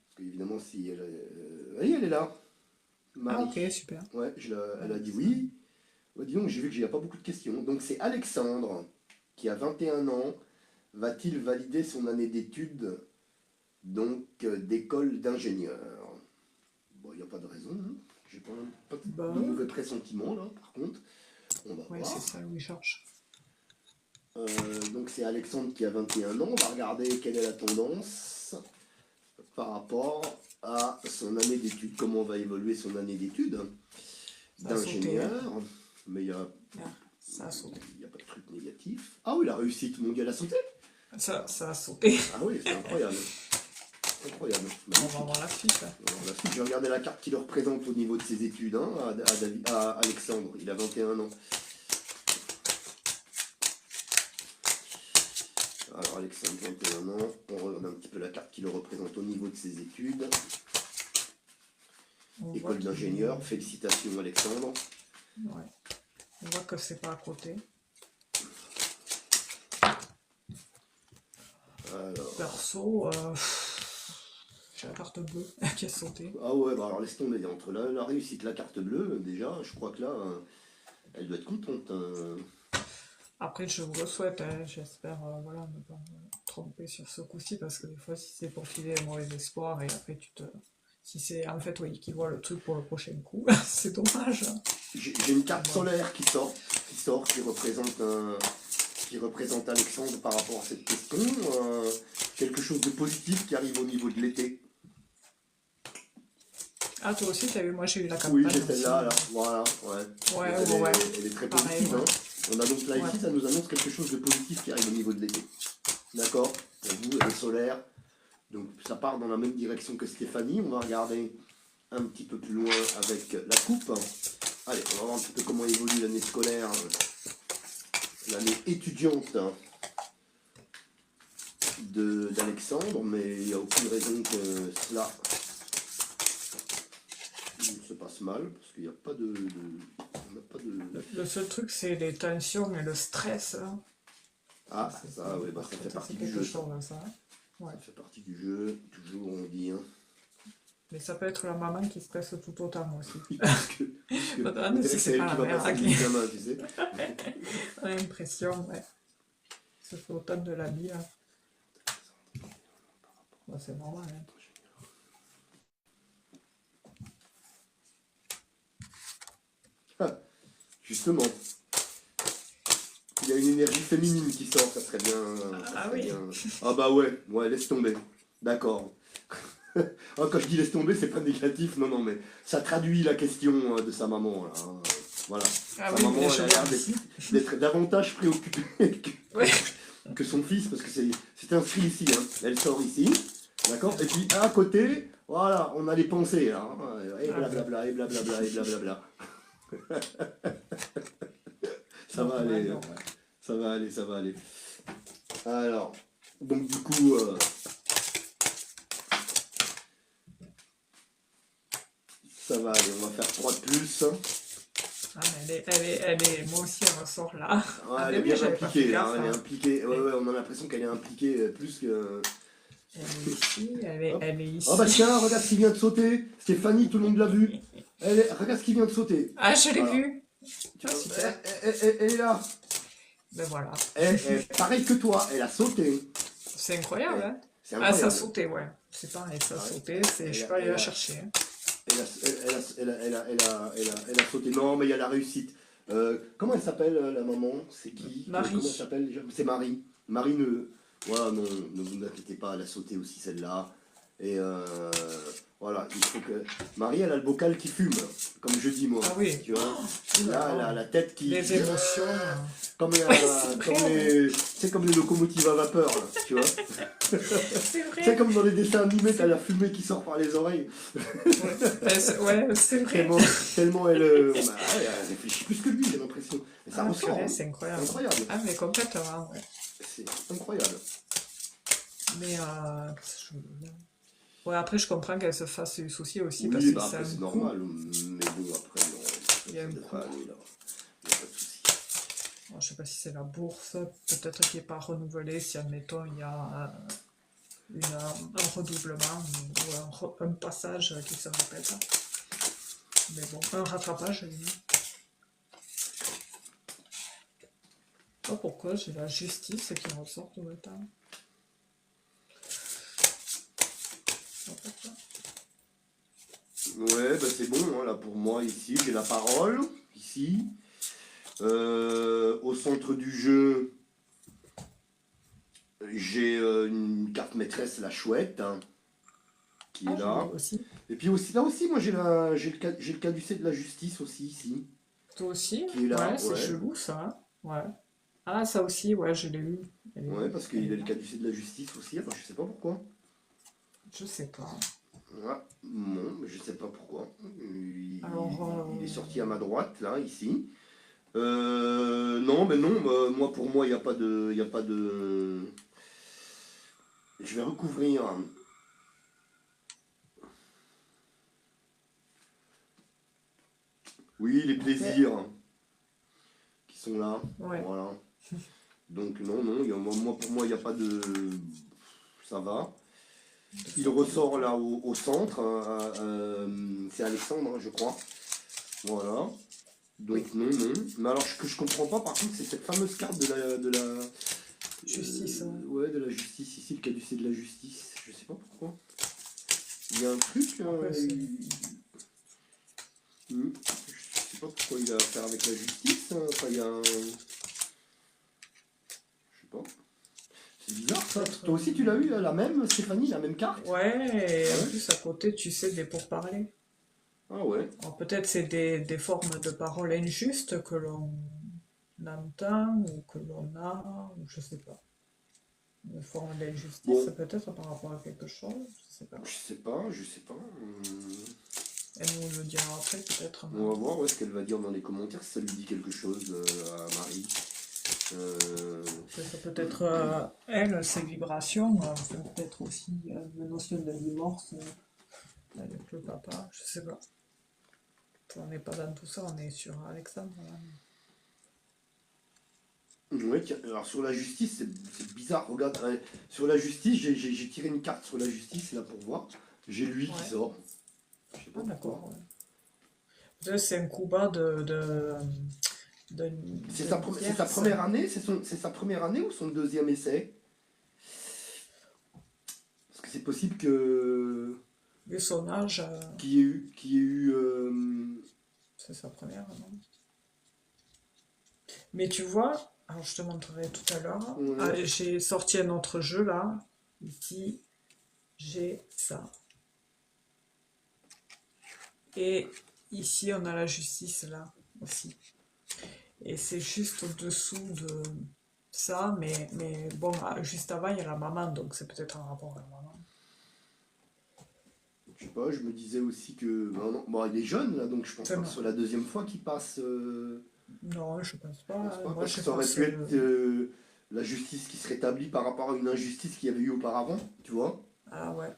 Parce qu'évidemment, si elle... oui, elle est là, Ah, ok, Marie. super. Ouais, elle a dit Alexandre. oui. Ouais, dis donc, j'ai vu qu'il n'y a pas beaucoup de questions. Donc c'est Alexandre qui a 21 ans. Va-t-il valider son année d'études donc d'école d'ingénieur? Bon, il n'y a pas de raison, hein. J'ai pas Bah, de mauvais pressentiments là, par contre. On va ouais, c'est voir. ça, Louis Georges. Donc c'est Alexandre qui a 21 ans. On va regarder quelle est la tendance par rapport à son année d'études. Comment va évoluer son année d'études Ça a sauté, hein. d'ingénieur. Mais Ah, ça a sauté. il n'y a pas de truc négatif. Ah oui, la réussite mondiale a sauté. Ça a sauté. Ah oui, c'est incroyable. Incroyable. On va voir la suite. Alors, j'ai regardé la carte qui le représente au niveau de ses études, hein, à Alexandre. Il a 21 ans. Alors Alexandre, 21 ans. On regarde un petit peu la carte qui le représente au niveau de ses études. On voit École qu'il d'ingénieur. est- Félicitations Alexandre. Ouais. On voit que c'est pas à côté. Alors, Perso, j'ai la carte bleue qui a sauté. ah ouais, bah alors laisse tomber. Entre la réussite, la carte bleue, déjà, je crois que là, elle doit être contente, hein. Après, je vous le souhaite, hein. J'espère voilà, ne pas me tromper sur ce coup-ci, parce que des fois, si c'est pour filer un mauvais espoir, et après tu te... Si c'est en fait, oui, qui voit le truc pour le prochain coup, c'est dommage. J'ai une carte Bon. solaire qui représente Alexandre par rapport à cette question. Quelque chose de positif qui arrive au niveau de l'été. Ah, toi aussi, t'as eu, moi j'ai eu la campagne. Oui, j'ai aussi. celle-là, là. Voilà, ouais. Ouais, Donc, ouais. elle est très Pareil, positive, ouais. hein. On a donc là Ouais. ici, ça nous annonce quelque chose de positif qui arrive au niveau de l'été. D'accord? Pour vous, elle est solaire. Donc ça part dans la même direction que Stéphanie. On va regarder un petit peu plus loin avec la coupe. Allez, on va voir un petit peu comment évolue l'année scolaire, l'année étudiante d'Alexandre, mais il n'y a aucune raison que cela se passe mal, parce qu'il n'y a pas de... on n'a pas de... Le seul truc, c'est les tensions et le stress, hein. Ah, ça, ouais, bah, ça fait C'est partie du quelque jeu. chose, hein, ça. Hein. Ouais. Ça fait partie du jeu, toujours on dit. Hein. Mais ça peut être la maman qui stresse tout autant aussi. Puisque On on dirait que c'est c'est elle pas qui la va mère passer qui l'examen, tu sais. a l'impression, ouais. Ça fait autant de la vie, hein. Bah, c'est normal, hein. Ah, justement, il y a une énergie féminine qui sort, ça serait bien. Ça Ah serait oui. bien. Ah bah ouais, ouais, laisse tomber. D'accord. Ah, quand je dis laisse tomber, c'est pas négatif, non, non, mais ça traduit la question de sa maman. Là, hein. Voilà. Ah Sa oui, maman, mais elle je a vois l'air aussi. d'être davantage préoccupée Ouais. que son fils, parce que c'est inscrit ici. Hein. Elle sort ici, d'accord. Et puis à côté, voilà, on a les pensées, là, hein. Et Ah ouais. blablabla, et blablabla, et blablabla. Ça va Normal, aller, hein. normal. Ça va aller, ça va aller. Alors, donc du coup, ça va aller, on va faire 3 de plus. Ah, mais moi aussi, elle ressort là. Ouais, Ah, elle est mais oui, bien j'avais pas fait impliquée, hein, gaffe, elle est hein. impliquée. Ouais, ouais, on a l'impression qu'elle est impliquée plus que... Elle est ici, Hop. elle est Oh bah ici. tiens, regarde ce qui vient de sauter. Stéphanie, tout le monde l'a vu. Regarde ce qui vient de sauter. Ah, je l'ai Voilà. vu. Tu Ah, vois, super. elle est là. Ben voilà. Pareil que toi, elle a sauté. C'est incroyable, Elle- hein. C'est Ah, ça a incroyable. sauté, ouais. C'est pareil, ça a Ah ouais. sauté. Je suis Elle a, pas allée elle la a- chercher, hein. elle a sauté. Non, mais il y a la réussite. Comment elle s'appelle, la maman? C'est qui? Comment elle Marie. s'appelle déjà? C'est Marie. Marie ne. Voilà, non, ne vous inquiétez pas, elle a sauté aussi celle-là. Et voilà, il faut que. Marie, elle a le bocal qui fume, comme je dis moi. Ah oui. Tu vois? Ouh là Là, elle là. a la tête qui. Les émotions. Comme, Ouais, c'est comme vrai, ouais. les. C'est comme les locomotives à vapeur, là, tu vois? C'est C'est vrai. comme dans les dessins animés, t'as la fumée qui sort par les oreilles. Ouais, c'est vrai. Tellement elle, bah, ouais, elle réfléchit plus que lui, j'ai l'impression. Mais ça Ah, ressort, purée, hein. c'est C'est incroyable. incroyable. Ah, mais complètement, ouais. C'est incroyable. Mais, ouais, après, je comprends qu'elle se fasse du souci aussi parce Oui, que bah c'est après un c'est coût. normal, mais bon, après, non, Il y a ça un devrait coût. aller là. Il n'y a pas de souci. Alors, je sais pas si c'est la bourse, peut-être qui n'est pas renouvelée, si admettons il y a un redoublement ou un passage qui se répète. Mais bon, un rattrapage, je dis. Je sais pas pourquoi j'ai la justice qui ressort tout le temps. Ouais, bah c'est bon, hein, là pour moi ici, j'ai la parole, ici. Au centre du jeu, j'ai une carte maîtresse, la chouette, hein, qui Ah, est je l'ai là. aussi. Et puis aussi, là aussi, moi j'ai le caducée de la justice aussi, ici, Toi aussi? qui est là, Ouais, c'est ouais. chelou ça. Hein. Ouais. Ah, ça aussi, ouais, je l'ai eu. Ouais, parce Elle qu'il est a le là. caducée de la justice aussi, alors je sais pas pourquoi. Je sais pas. Ouais, non, mais je sais pas pourquoi. Alors, Il est sorti à ma droite, là, ici. Non, mais non, moi pour moi, il n'y a pas de. Il y a pas de. Je vais recouvrir. Oui, les plaisirs qui sont là. ouais. Voilà. Donc, non, non, pour moi, il n'y a pas de. Ça va. Il ressort là au centre. C'est Alexandre, hein, je crois. Voilà. Oui. Donc, non, non. Mais alors, ce que je comprends pas, par contre, c'est cette fameuse carte de la Justice. Ouais. ouais, de la justice, ici, le caducé de la justice. Je sais pas pourquoi. Il y a un truc. Après, c'est. Je sais pas pourquoi il a à faire avec la justice. Hein. Enfin, il y a un. Je sais pas. C'est bizarre ça. Peut-être, Toi aussi, tu l'as eu, la même, Stéphanie, la même carte? ouais, et Ah en ouais? plus, à côté, tu sais, des pourparlers. Ah ouais. Alors, peut-être c'est des formes de paroles injustes que l'on entend ou que l'on a, ou je sais pas. Une forme d'injustice, Bon, peut-être par rapport à quelque chose, je sais pas. je sais pas, je sais pas. Elle nous le dira après, peut-être. On va voir ce qu'elle va dire dans les commentaires, si ça lui dit quelque chose à Marie. Ça peut être, elle, ses vibrations, peut-être aussi la notion de divorce avec le papa, je sais pas. On n'est pas dans tout ça, on est sur Alexandre. Là. Ouais, tiens, alors sur la justice, c'est bizarre. Regarde, sur la justice, j'ai tiré une carte sur la justice là pour voir. J'ai lui qui Ouais. sort. Je sais pas Ah, pourquoi. d'accord. Ouais. Peut-être c'est un coup bas de C'est sa Niers. première année, c'est sa première année ou son deuxième essai? Parce que c'est possible que Vu son âge, qu'il y ait eu c'est sa première, non? Mais tu vois, alors je te montrerai tout à l'heure. Ah, ouais. j'ai sorti un autre jeu là. Ici, j'ai ça. Et ici, on a la justice là aussi. Et c'est juste au-dessous de ça, mais bon, juste avant, il y a la maman, donc c'est peut-être un rapport à la maman. Je sais pas, je me disais aussi que. Ben non, bon, il est jeune là, donc je pense Enfin, pas que non, ce soit la deuxième fois qu'il passe. non, je pense Je pense pas. pas, Moi, parce je que sais ça pas, aurait pu c'est... être la justice qui se rétablit par rapport à une injustice qu'il y avait eu auparavant, tu vois. Ah ouais,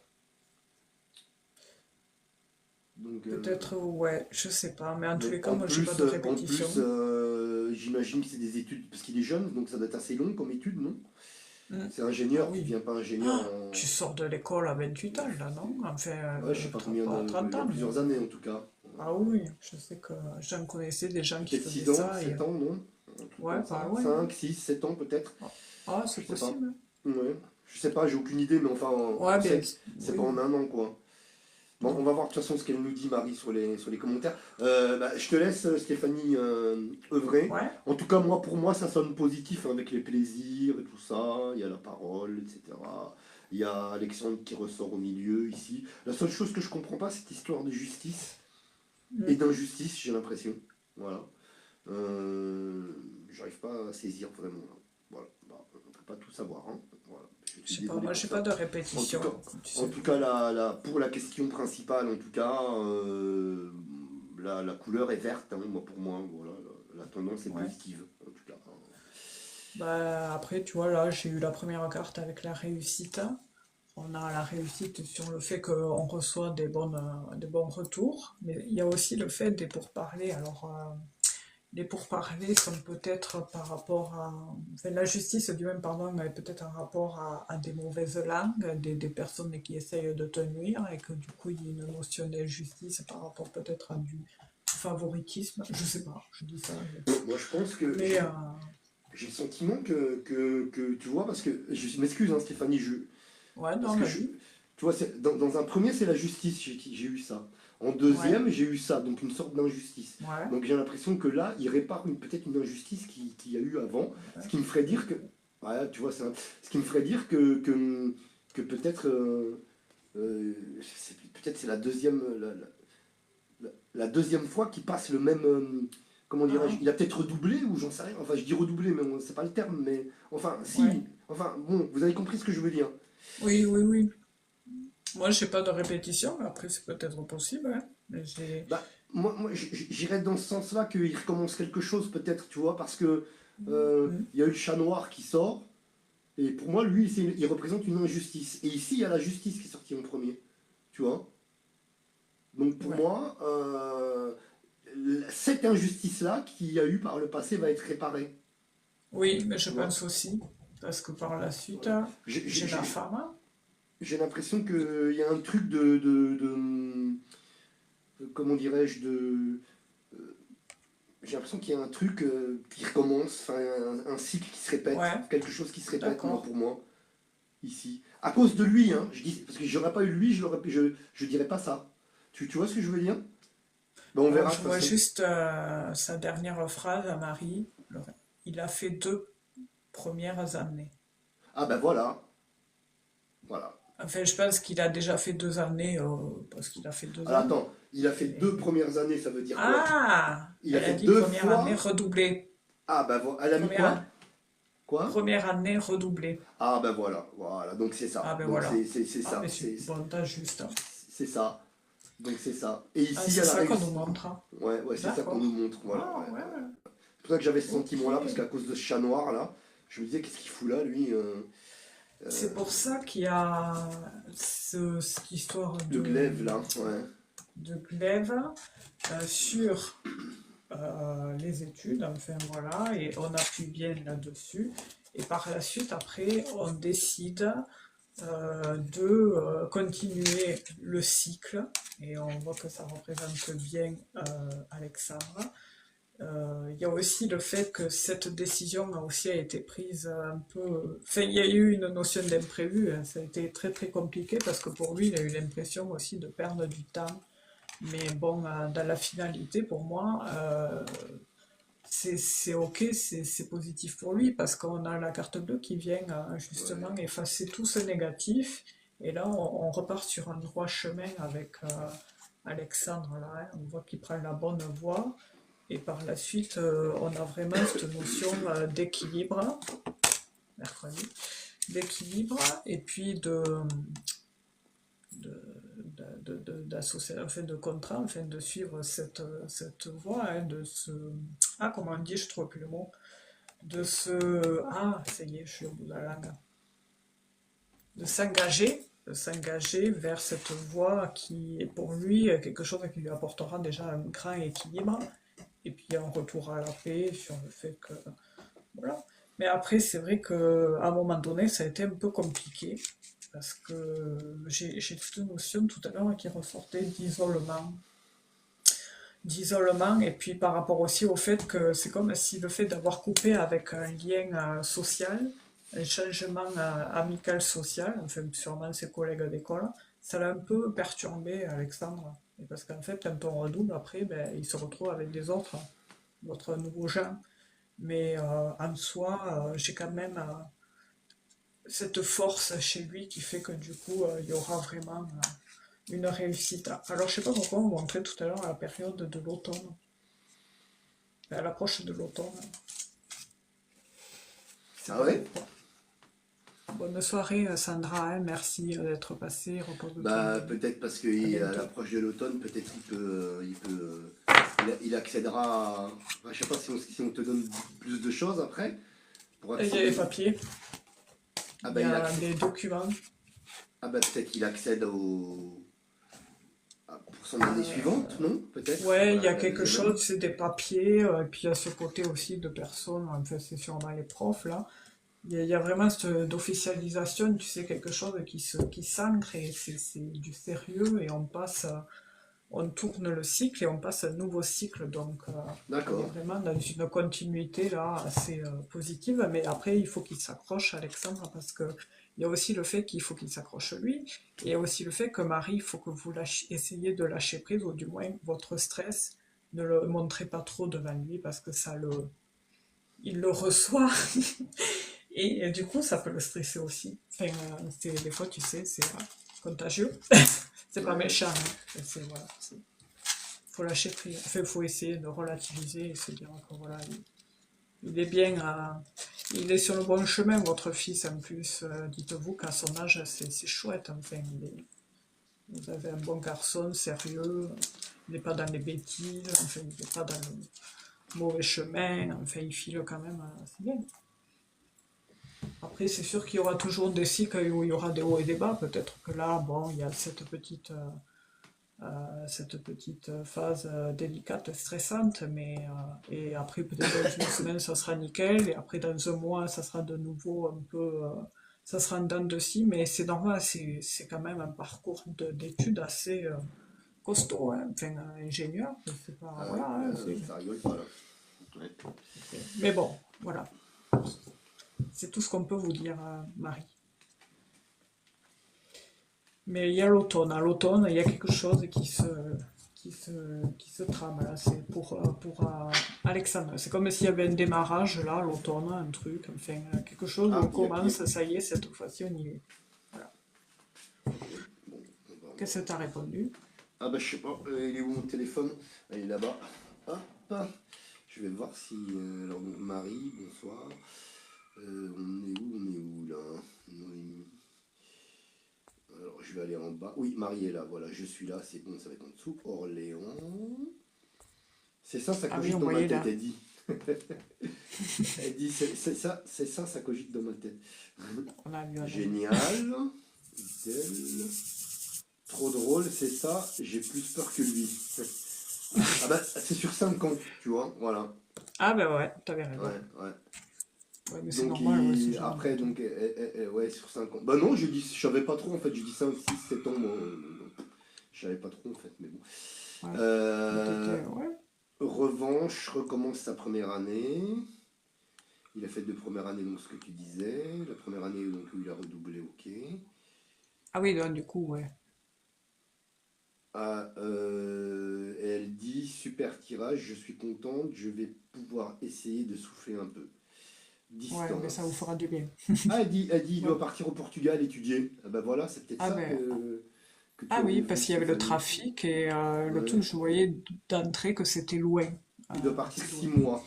Donc, peut-être, ouais, je sais pas. Mais en tous mais les cas, moi, j'ai pas de en plus répétition. j'imagine que c'est des études, parce qu'il est jeune, donc ça doit être assez long comme étude, non? Hmm. C'est Ah ingénieur, tu oui. deviens pas ingénieur Ah, en. tu sors de l'école à 28 ans, là, non? Enfin, Ouais, je sais pas combien pas 30 il y a ans, mais... plusieurs années en tout cas. Ah oui, je sais que j'en connaissais des gens qui Peut-être faisaient 6 ans, ça. Et... 7 ans, non? Un truc Ouais, comme pas ça. loin, hein. 5 6 7 ans peut-être. Ah, ah, Je c'est sais pas. possible. Ouais. Je sais pas, j'ai aucune idée, mais enfin, Ouais, on sait bien, que c'est pas oui, en un an, quoi. Bon, on non. va voir de toute façon ce qu'elle nous dit, Marie, sur les commentaires. Bah, je te laisse, Stéphanie, œuvrer. Ouais, En tout cas, moi, pour moi, ça sonne positif, hein, avec les plaisirs et tout ça. Il y a la parole, etc. Il y a Alexandre qui ressort au milieu, ici. La seule chose que je comprends pas, c'est cette histoire de justice et mm, d'injustice, j'ai l'impression. Voilà. J'arrive pas à saisir vraiment. Là. Voilà. Bah, on peut pas tout savoir. Hein. Voilà. Je je suis sais pas, désolé moi, pour j'ai pas ça. de En tout répétition, cas, comme tu en sais. tout cas pour la question principale, en tout cas, la couleur est verte, hein, moi, pour moi. Voilà, la tendance est Ouais. positive, en tout cas. Bah, après, tu vois, là, j'ai eu la première carte avec la réussite. On a la réussite sur le fait qu'on reçoit des bons retours, mais il y a aussi le fait des pourparlers. Alors, les pourparlers sont peut-être par rapport à... Enfin, la justice, du même, pardon, est peut-être un rapport à des mauvaises langues, des personnes qui essayent de te nuire, et que du coup, il y a une notion d'injustice par rapport peut-être à du favoritisme. Je sais pas, je dis ça. Moi, je pense que Mais, j'ai le sentiment que, tu vois, parce que, je m'excuse, hein, Stéphanie, ouais, parce non, que vas-y. tu vois, dans un premier, c'est la justice, j'ai eu ça. En Ouais, deuxième, j'ai eu ça, donc une sorte d'injustice. ouais, Donc j'ai l'impression que là, il répare peut-être une injustice qu'il y a eu avant, ce ouais. qui me ferait dire que, ouais, tu vois, ce qui me ferait dire que peut-être, peut-être c'est la deuxième, la deuxième fois qu'il passe le même, comment dirais-je, Ah, il a peut-être redoublé ou j'en sais rien. Enfin, je dis redoublé, mais c'est pas le terme, mais enfin, ouais. si, enfin, bon, vous avez compris ce que je veux dire. Oui, oui, oui. Moi, j'ai pas de répétition, mais après, c'est peut-être possible, hein. Mais j'ai... Bah, moi j'irais dans ce sens-là qu'il recommence quelque chose, peut-être, tu vois, parce que Mm. il y a eu le chat noir qui sort, et pour moi, lui, il représente une injustice. Et ici, il y a la justice qui est sortie en premier, tu vois. Donc pour Ouais. moi, cette injustice-là qu'il y a eu par le passé va être réparée, Oui, mais je tu vois. pense aussi, parce que par la suite, Voilà. j'ai la femme. J'ai l'impression qu'il y a un truc comment dirais-je, j'ai l'impression qu'il y a un truc qui recommence, enfin un cycle qui se répète, Ouais, quelque chose qui se répète, moi d'accord. pour moi, ici. À cause de lui, hein, je dis, parce que j'aurais pas eu lui, je dirais pas ça. Tu vois ce que je veux dire? Ben, on Alors, verra de je toute vois façon. juste sa dernière phrase à Marie. Il a fait 2 premières années. Ah ben voilà, voilà. Enfin, je pense qu'il a déjà fait 2 années, parce qu'il a fait deux Alors ans. attends, il a fait Et- 2 premières années, ça veut dire quoi? Ah! Il a Elle a fait dit deux première année fois. redoublée. Ah ben voilà, elle a mis Première, quoi? Quoi? première année redoublée. Ah ben voilà, voilà, donc c'est Ah ça. ben Donc voilà. c'est Ah ça, mais c'est bon, t'as juste, hein. c'est ça. Donc c'est ça. Et Ah, ici, il y c'est a la ça qu'on nous réussite. montre, hein. Ouais, ouais, c'est ça qu'on nous D'accord. montre. Voilà, Ah ouais, ouais, ouais. ouais. C'est pour ça que j'avais ce Ok. sentiment-là, parce qu'à cause de ce chat noir là, je me disais, qu'est-ce qu'il fout là, lui C'est pour ça qu'il y a cette histoire le de... glaive là, ouais. de glaive sur les études, enfin voilà, et on appuie bien là-dessus. Et par la suite, après, on décide de continuer le cycle, et on voit que ça représente bien Alexandre. Il y a aussi le fait que cette décision a aussi été prise un peu... Enfin, il y a eu une notion d'imprévu, hein. Ça a été très très compliqué parce que pour lui, il a eu l'impression aussi de perdre du temps. Mais bon, dans la finalité, pour moi, c'est ok, c'est positif pour lui parce qu'on a la carte bleue qui vient Ouais. justement effacer tout ce négatif. Et là, on repart sur un droit chemin avec Alexandre là, hein. On voit qu'il prend la bonne voie. Et par la suite, on a vraiment cette notion d'équilibre, mercredi, d'équilibre et puis d'associer, enfin de contrat, enfin de suivre cette voie, hein, de se... Ah, comment on dit, je trouve plus le mot. De se... Ah, ça y est, je suis au bout de la langue. De s'engager vers cette voie qui est pour lui quelque chose qui lui apportera déjà un grand équilibre et puis un retour à la paix sur le fait que voilà. Mais après, c'est vrai qu'à un moment donné, ça a été un peu compliqué parce que j'ai cette notion tout à l'heure qui ressortait d'isolement et puis par rapport aussi au fait que c'est comme si le fait d'avoir coupé avec un lien social, un changement amical social, enfin sûrement ses collègues d'école, ça l'a un peu perturbé Alexandre. Et parce qu'en fait, quand on redouble après, ben, il se retrouve avec d'autres nouveaux gens. Mais en soi, j'ai quand même cette force chez lui qui fait que du coup, il y aura vraiment une réussite. Alors, je sais pas pourquoi on montrait tout à l'heure à la période de l'automne, à l'approche de l'automne. C'est Ah pas ouais? pourquoi. Bonne soirée, Sandra, hein. Merci d'être passée. Repose-toi Bah bien. peut-être parce À qu'à bientôt. l'approche de l'automne, peut-être il accédera à... Enfin, je sais pas si on te donne plus de choses après, pour Et il y a les accéder. papiers, Ah il bah, y a des documents. ah bah peut-être qu'il accède pour son année suivante, non? Peut-être, Ouais, pour il y a la quelque deuxième année. chose, c'est des papiers, et puis il y a ce côté aussi de personnes, enfin c'est sûrement les profs là. Il y a vraiment d'officialisation, tu sais, quelque chose qui s'ancre et c'est du sérieux et on tourne le cycle et on passe à un nouveau cycle. Donc, on est D'accord. vraiment dans une continuité là assez positive. Mais après, il faut qu'il s'accroche, Alexandre, parce que il y a aussi le fait qu'il faut qu'il s'accroche lui. Et il y a aussi le fait que Marie, il faut que vous essayez de lâcher prise, ou du moins votre stress, ne le montrez pas trop devant lui parce que il le reçoit. Et du coup, ça peut le stresser aussi. Enfin, des fois, tu sais, c'est contagieux. C'est pas Ouais. méchant, hein. Voilà, faut lâcher prise. Enfin, faut essayer de relativiser et se dire que voilà, il est bien, il est sur le bon chemin, votre fils en plus. Dites-vous qu'à son âge, c'est chouette. Enfin, vous avez un bon garçon, sérieux. Il n'est pas dans les bêtises. Enfin, il n'est pas dans le mauvais chemin. Enfin, il file quand même. C'est bien. Après, c'est sûr qu'il y aura toujours des cycles où il y aura des hauts et des bas. Peut-être que là, bon, il y a cette petite phase délicate, stressante, mais et après peut-être dans une semaine ça sera nickel, et après dans un mois ça sera de nouveau un peu, ça sera en dents de scie, mais c'est normal, c'est quand même un parcours d'études assez costaud, hein. Enfin ingénieur, c'est pas, Ah oui, voilà, hein, ça rigole pas là. Ouais. mais bon, voilà, c'est tout ce qu'on peut vous dire, Marie. Mais il y a l'automne. À l'automne, il y a quelque chose qui se trame là. C'est pour Alexandre. C'est comme s'il y avait un démarrage là, l'automne, un truc, enfin quelque chose où Ah, on commence. Ça y est, cette fois-ci, on y est. Voilà. ok. Bon, Qu'est-ce que tu as répondu? ah bah je sais pas, il est où mon téléphone? Ah, il est là-bas. Hop. Je vais voir si... alors donc Marie, bonsoir. On est où là? Oui. Alors je vais aller en bas. Oui, Marie est là, voilà, je suis là, c'est bon, ça va être en dessous. Orléans. C'est ça, ça Ah oui, cogite on dans ma voyait tête, là. elle dit. Elle dit, ça cogite dans ma tête. On a vu un ami. Génial. Del. Trop drôle, c'est ça, j'ai plus peur que lui. Ah bah, c'est sur 5 ans, tu vois, voilà. Ah ben ouais, t'avais Ouais, raison. ouais. Ouais, mais c'est Donc, normal, ouais, ce genre après, de... donc, ouais, sur 5 ans. Bah non, je savais pas trop en fait, je dis 5 6 7 ans, moi. Je savais pas trop en fait, mais bon. Ouais, mais Euh, t'étais... Ouais. Revanche, recommence sa première année. Il a fait deux premières années, donc ce que tu disais. La première année, donc, où il a redoublé, ok. Ah oui, donc, du coup, ouais. Ah, et elle dit, super tirage, je suis contente, je vais pouvoir essayer de souffler un peu. Ouais, mais ça vous Distance. fera du bien. Ah, elle dit, il Ouais. doit partir au Portugal étudier. Ah bah voilà, c'est peut-être Ah ça ben... que tu Ah as oui, revu, parce qu'il y avait le Stéphanie. trafic et le Ouais. truc, je voyais d'entrée que c'était loin. Il doit partir C'est six loin. mois.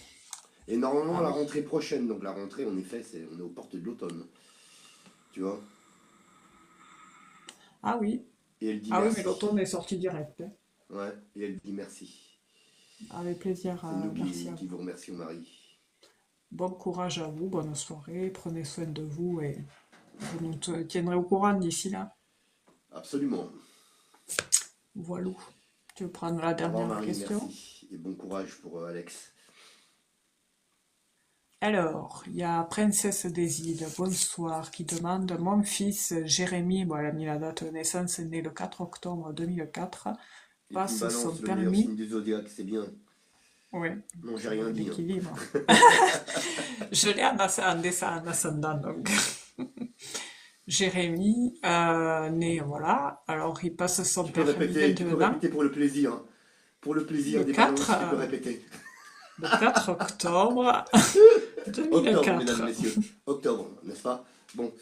Et normalement, Ah la oui. rentrée prochaine, donc la rentrée, en effet, on est aux portes de l'automne. Tu vois. Ah oui. Et elle dit Ah oui, mais merci. l'automne est sorti direct, hein. Ouais, et elle dit merci. Avec plaisir. C'est nous Merci à qui vous. vous remercions, Marie. Bon courage à vous, bonne soirée, prenez soin de vous et vous nous tiendrez au courant d'ici là. Absolument. Voilà. Tu veux prendre la Au revoir, dernière Marie, question? merci. Et bon courage pour Alex. Alors, il y a Princesse des îles, bonsoir, qui demande, mon fils Jérémy, bon, elle a mis la date de naissance, né le 4 octobre 2004, Il est une passe son balance, le meilleur signe permis. du zodiaque, c'est bien. Oui, Non, j'ai c'est rien dit, hein. l'équilibre. Je l'ai en dessin, en ascendant, donc. Jérémy, né, voilà. Alors, il passe son permis Tu peux 21 ans, répéter pour le plaisir, hein. Pour le plaisir le des 4, balances, tu peux répéter. le 4 octobre Octobre, mesdames, 2004. messieurs. Octobre, n'est-ce pas? Bon.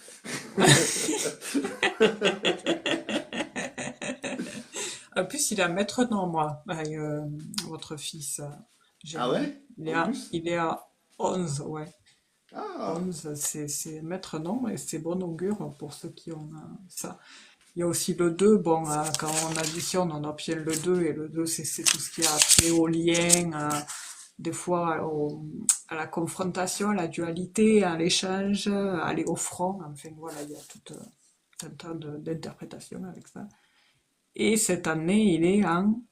En plus, il a maître nom, moi, votre fils, Ah Jérémy. ouais? En plus? Il est à 11, ouais. Ah, 11, c'est maître nom et c'est bon augure pour ceux qui ont ça. Il y a aussi le 2, bon, quand on additionne, on obtient le 2 et le 2, c'est tout ce qui a trait au lien, des fois à la confrontation, à la dualité, à l'échange, à aller au front. Enfin, voilà, il y a tout un tas d'interprétations avec ça. Et cette année, il est en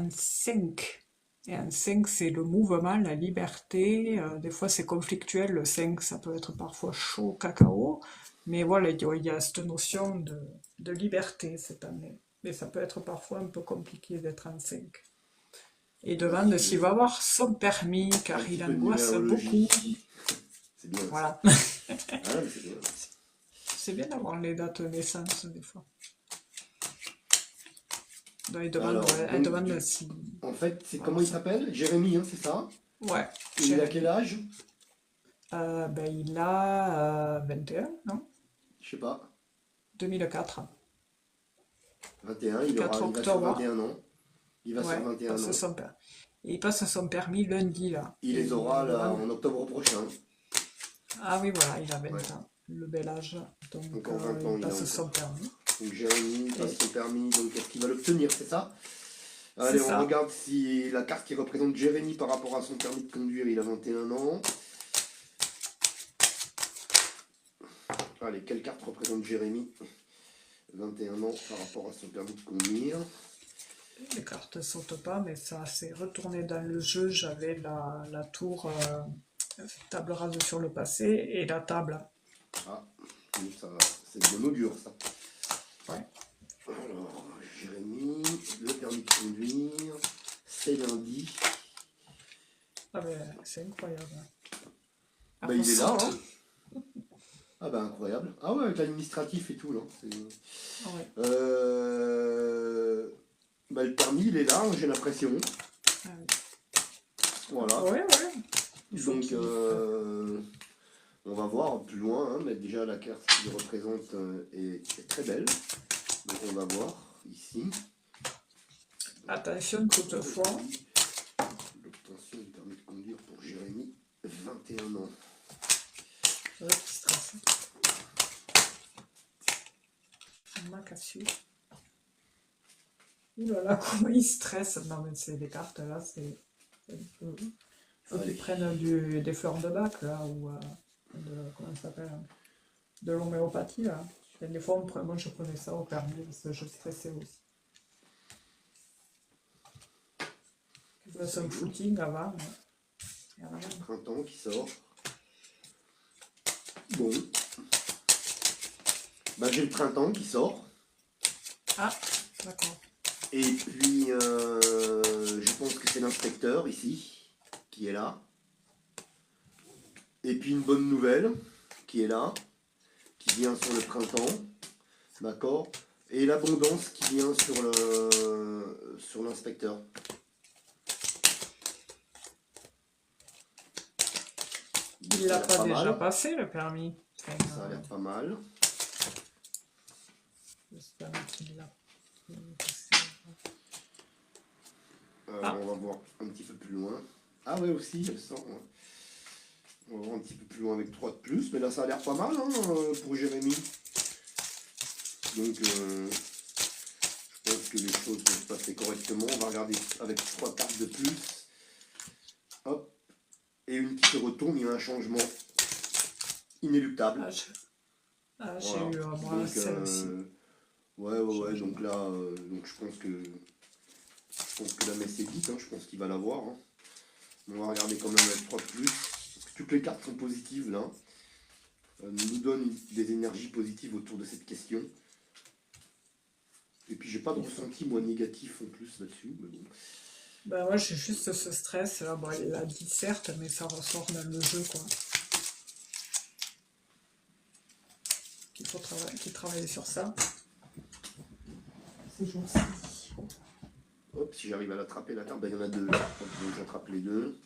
5. Et en 5, c'est le mouvement, la liberté. Des fois, c'est conflictuel. Le 5, ça peut être parfois chaud, cacao. Mais voilà, il y a cette notion de liberté cette année. Mais ça peut être parfois un peu compliqué d'être en 5. Et bah, demande s'il va avoir son permis, un car petit il peu de angoisse beaucoup. numérologie. C'est bien ça. Voilà. Ah, mais c'est bien. C'est bien d'avoir les dates de naissance, des fois. Donc, Alors, elle donc, demande si... en fait, c'est On va comment voir il ça. s'appelle? Jérémy, hein, c'est ça? Ouais, Et il a Jérémy. quel âge? Ben, il a 21, non? Je sais pas. 2004. 21, 4 il va sur octobre. 21 ans. Il va sur Ouais, 21 ans. il passe son permis lundi, là. Il Et les aura il là demande... en octobre prochain. Ah oui, voilà, il a 20 Ouais. ans. Le bel âge. Donc, Encore 20 il ans, il a passe encore. son permis. Donc Jérémy passe Et son permis, donc est-ce qu'il va l'obtenir, c'est ça? c'est Allez, on ça. regarde si la carte qui représente Jérémy par rapport à son permis de conduire, il a 21 ans. Allez, quelle carte représente Jérémy? 21 ans par rapport à son permis de conduire. Les cartes ne sautent pas, mais ça s'est retourné dans le jeu. J'avais la tour table rase sur le passé et la table. Ah, donc ça, c'est de bon augure ça. Ouais. Alors, Jérémy, le permis de conduire, c'est lundi. Ah ben, c'est incroyable. Bah, il est là, hein. Ah bah incroyable. Ah ouais, avec l'administratif et tout, là. Ouais. Bah, le permis, il est là, hein, j'ai l'impression. Ah oui. Voilà. Ouais, ouais. Il faut Donc, qu'il... on va voir plus loin, hein, mais déjà la carte qu'il représente est très belle. Donc on va voir ici. Attention, toutefois. L'obtention du permis de conduire pour Jérémy, 21 ans. C'est vrai qu'il stresse. Ma cassure. Ouh là là, comment il stresse. Non, mais c'est des cartes là, c'est. Faut Allez. qu'ils prennent des fleurs de bac là, ou comment ça s'appelle? De l'homéopathie là. Et des fois, moi, je prenais ça au permis parce que je stressais aussi. Tu faisais un footing avant, mais il y a rien. Printemps qui sort. Bon. Bah, j'ai le printemps qui sort. Ah, d'accord. Et puis, je pense que c'est l'inspecteur ici, qui est là. Et puis une bonne nouvelle, qui est là, qui vient sur le printemps. D'accord. Et l'abondance qui vient sur l'inspecteur. Il l'a pas déjà passé, le permis. Ça a l'air pas mal. J'espère qu'il l'a passé. On va voir un petit peu plus loin. Ah ouais aussi, elle sort. Ouais. On va voir un petit peu plus loin avec 3 de plus. Mais là ça a l'air pas mal hein, pour Jérémy. Donc je pense que les choses vont se passer correctement. On va regarder avec 3 cartes de plus. Hop. Et une qui se retourne, il y a un changement inéluctable. J'ai eu moi celle-ci. Ouais, donc là, donc je pense que la messe est dite, hein, je pense qu'il va l'avoir. Hein. On va regarder quand même avec 3 de plus. Parce que toutes les cartes sont positives là. Nous donnent des énergies positives autour de cette question. Et puis j'ai pas de ressenti moi négatif en plus là-dessus. Mais bon. Ben moi j'ai juste ce stress là, bon il l'a dit certes, mais ça ressort dans le jeu quoi. Qu'il faut travailler sur ça. Ces jours-ci. Hop, si j'arrive à l'attraper la carte, ben il y en a 2 là. Donc j'attrape les 2.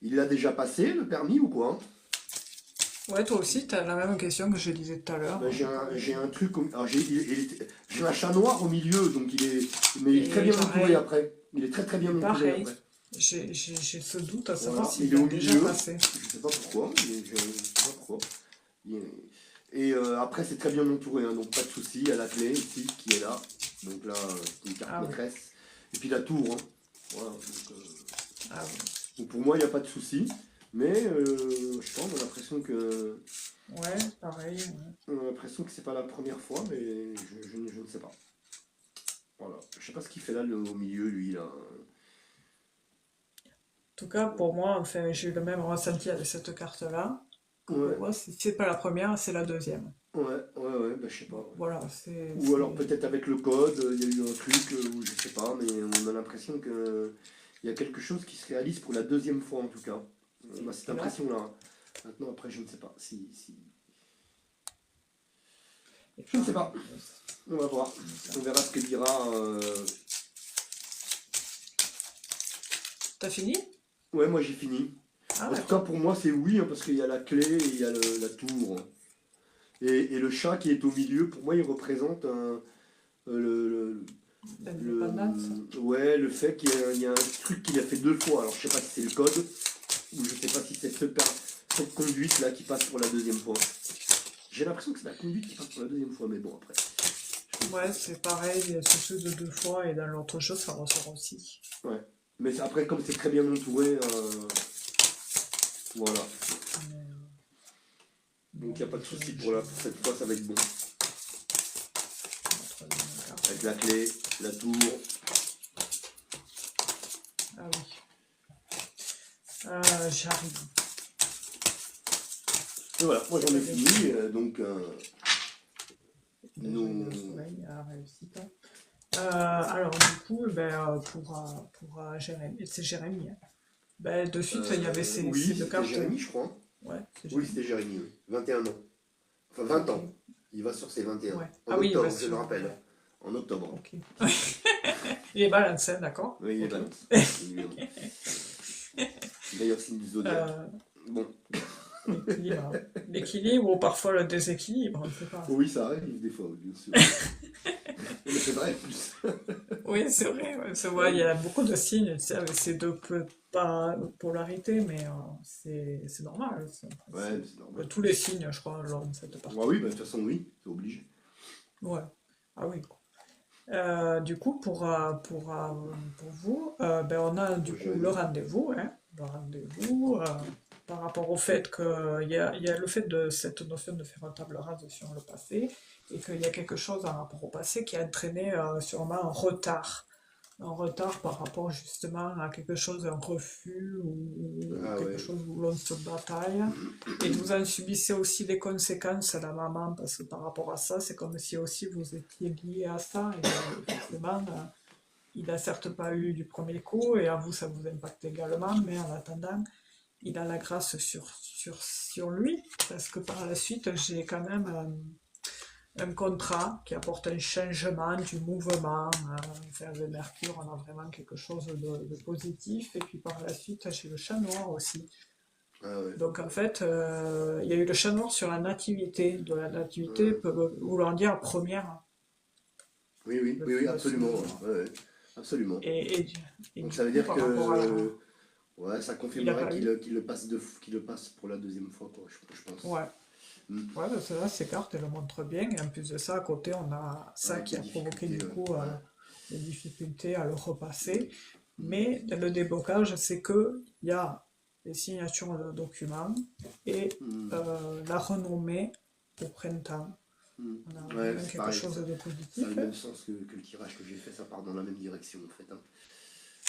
Il l'a déjà passé le permis ou quoi? Ouais, toi aussi, tu as la même question que je disais tout à l'heure. Ben, j'ai un truc. Alors j'ai un chat noir au milieu, donc mais il est très bien entouré après. Il est très bien entouré après. J'ai ce doute à savoir Voilà, s'il il est au déjà milieu. passé. Je sais pas pourquoi. Je sais pas pourquoi. Et après c'est très bien entouré, hein, donc pas de souci. Il y a la clé ici qui est là. Donc là, c'est une carte maîtresse. Oui. Et puis la tour. Hein. Voilà, oui. Donc pour moi, il n'y a pas de souci. Mais je sais pas, on a l'impression que. Ouais, pareil. Ouais. On a l'impression que c'est pas la première fois, mais je ne sais pas. Voilà. Je sais pas ce qu'il fait là au milieu, lui, là. En tout cas, pour moi, enfin, j'ai eu le même ressenti avec cette carte-là. Ouais. Moi, si c'est pas la première, c'est la deuxième. Ouais, bah je sais pas. Voilà, Ou alors peut-être avec le code, il y a eu un truc, ou je sais pas, mais on a l'impression que il y a quelque chose qui se réalise pour la deuxième fois en tout cas. On a cette impression-là. Maintenant, après, je ne sais pas. Je ne sais pas. On va voir. On verra ce que dira. T'as fini? Ouais, moi j'ai fini. En tout cas, pour moi, c'est oui, hein, parce qu'il y a la clé et il y a la tour. Et le chat qui est au milieu, pour moi, il représente ouais, le fait qu'il y a un truc qu'il a fait 2 fois. Alors, je sais pas si c'est le code, ou je sais pas si c'est cette conduite-là qui passe pour la deuxième fois. J'ai l'impression que c'est la conduite qui passe pour la deuxième fois, mais bon, après. Ouais, c'est pareil, c'est ceux de 2 fois, et dans l'autre chose, ça ressort aussi. Ouais. Mais après, comme c'est très bien entouré, voilà. Donc il n'y a pas de souci pour cette fois, ça va être bon. Avec la clé, la tour. Ah oui. J'arrive. Et voilà, moi j'en ai fini, donc nous... alors du coup, pour Jérémy, c'est Jérémy. Hein. Ben, de suite, il y avait ces deux cartes. C'était Jérémy, je crois. Ouais, oui, c'était Jérémy, oui. 21 ans. Enfin, 20 ans. Il va sur ses 21. Ouais. En octobre, je le rappelle. Ouais. En octobre. Okay. Il est balance, d'accord? Oui, il est balance. D'ailleurs, c'est une zodiaque. Bon. L'équilibre ou parfois le déséquilibre, on ne sait pas. Oui, ça arrive des fois, bien sûr. Mais c'est vrai, plus. Oui, c'est vrai. C'est vrai, il y a beaucoup de signes, tu sais, avec ces deux polarités, mais c'est normal. Ouais, c'est normal. Tous les signes, je crois, l'ont cette partie. Ouais, oui, bah, de toute façon, oui, c'est obligé. Ouais. Ah oui. Du coup, pour vous, ben on a du coup le rendez-vous. Hein, le rendez-vous. par rapport au fait qu'il y a le fait de cette notion de faire une table rase sur le passé, et qu'il y a quelque chose en rapport au passé qui a entraîné sûrement un retard par rapport justement à quelque chose, un refus ou Ah quelque ouais. chose où l'on se bataille. Et vous en subissez aussi les conséquences, la maman, parce que par rapport à ça, c'est comme si aussi vous étiez lié à ça. Et forcément, il n'a certes pas eu du premier coup, et à vous, ça vous impacte également, mais en attendant, il a la grâce sur lui, parce que par la suite, j'ai quand même un contrat qui apporte un changement du mouvement. Enfin, avec Mercure, on a vraiment quelque chose de positif. Et puis par la suite, j'ai le chat noir aussi. Ah ouais. Donc en fait, il y a eu le chat noir sur la nativité. De la nativité Ouais. peut vouloir dire première. Oui, oui, Le, oui, oui, le absolument. souvenir. Ouais, ouais, absolument. Et, et, et Donc du ça veut coup, dire par rapport à la... que ouais, ça Il n'a confirmerait pas eu. qu'il le passe pour la deuxième fois, quoi, je pense. Ouais. Hmm. Ouais, parce que là, ces cartes, elles le montrent bien. Et en plus de ça, à côté, on a ça Avec qui des a provoqué difficultés, du ouais. coup Ouais. des difficultés à le repasser. Hmm. Mais le déblocage, c'est que il y a les signatures de documents et Hmm. la renommée au printemps. Hmm. On a Ouais, vraiment c'est quelque pareil, chose de ça a le positif. même sens que le tirage que j'ai fait, ça part dans la même direction en fait, hein.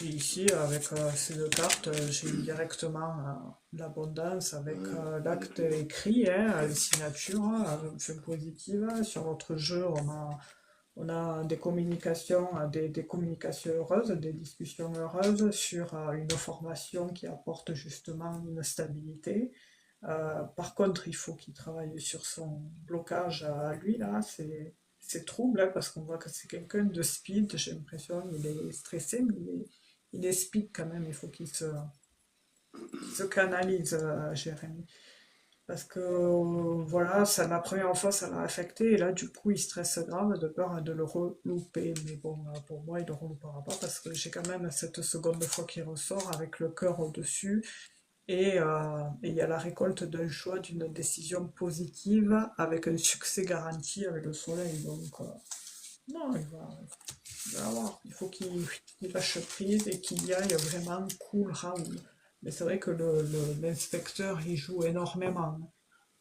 Et ici, avec ces deux cartes, j'ai eu directement l'abondance avec Ouais, avec l'acte le. écrit, hein, les signatures, fait positive. Sur notre jeu, on a des communications heureuses, des discussions heureuses sur une formation qui apporte justement une stabilité. Par contre, il faut qu'il travaille sur son blocage à lui, là, c'est trouble, hein, parce qu'on voit que c'est quelqu'un de speed, j'ai l'impression, il est stressé, mais il est speed quand même, il faut qu'il se canalise, Jérémy. Parce que voilà, ça, la première fois ça l'a affecté et là du coup il stresse grave de peur de le relouper. Mais bon, pour moi il ne le reloupera pas parce que j'ai quand même cette seconde fois qui ressort avec le cœur au-dessus et il y a la récolte d'un choix, d'une décision positive avec un succès garanti avec le soleil. Donc non, il va avoir. Il faut qu'il lâche prise et qu'il y aille vraiment cool Raoul. Mais c'est vrai que l'inspecteur il joue énormément.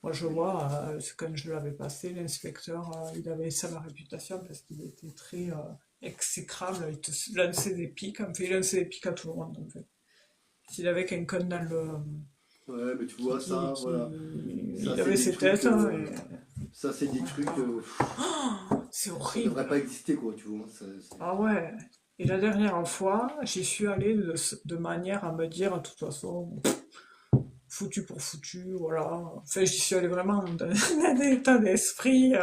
Moi, je vois, quand je l'avais passé, l'inspecteur, il avait ça la réputation parce qu'il était très exécrable, il te lançait des pics, enfin, il lançait des pics à tout le monde, en fait. S'il avait quelqu'un dans le... Ouais, mais tu qui, vois qui, ça, voilà. qui- Ça, il c'est avait des ses trucs. têtes, hein, Ça, c'est des trucs. c'est Ça devrait horrible. pas exister, quoi, tu vois. Ah ouais. Et la dernière fois, j'y suis allée de manière à me dire, de toute façon, foutu pour foutu, voilà. Enfin, j'y suis allée vraiment dans un état d'esprit.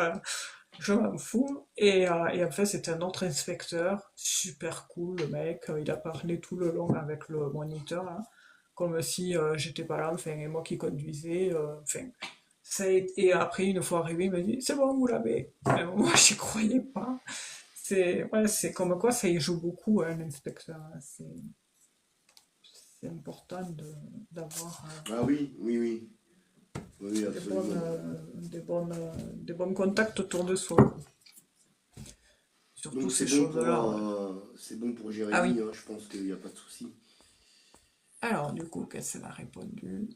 Je m'en fous. Et en fait, c'était un autre inspecteur, super cool, le mec. Il a parlé tout le long avec le moniteur, hein, comme si j'étais pas là, enfin, et moi qui conduisais. Enfin, et après, une fois arrivé, il m'a dit, c'est bon, vous l'avez. Moi, j'y croyais pas. C'est comme quoi ça y joue beaucoup, hein, l'inspecteur, hein. C'est important d'avoir Ah oui, oui, oui. Oui, oui, des bonnes, absolument. des bons contacts autour de soi, quoi. Surtout Donc ces choses-là, ouais. c'est bon pour Ah Jérémy, oui. hein, je pense qu'il n'y a pas de souci. Alors, du coup, qu'est-ce qu'elle a répondu?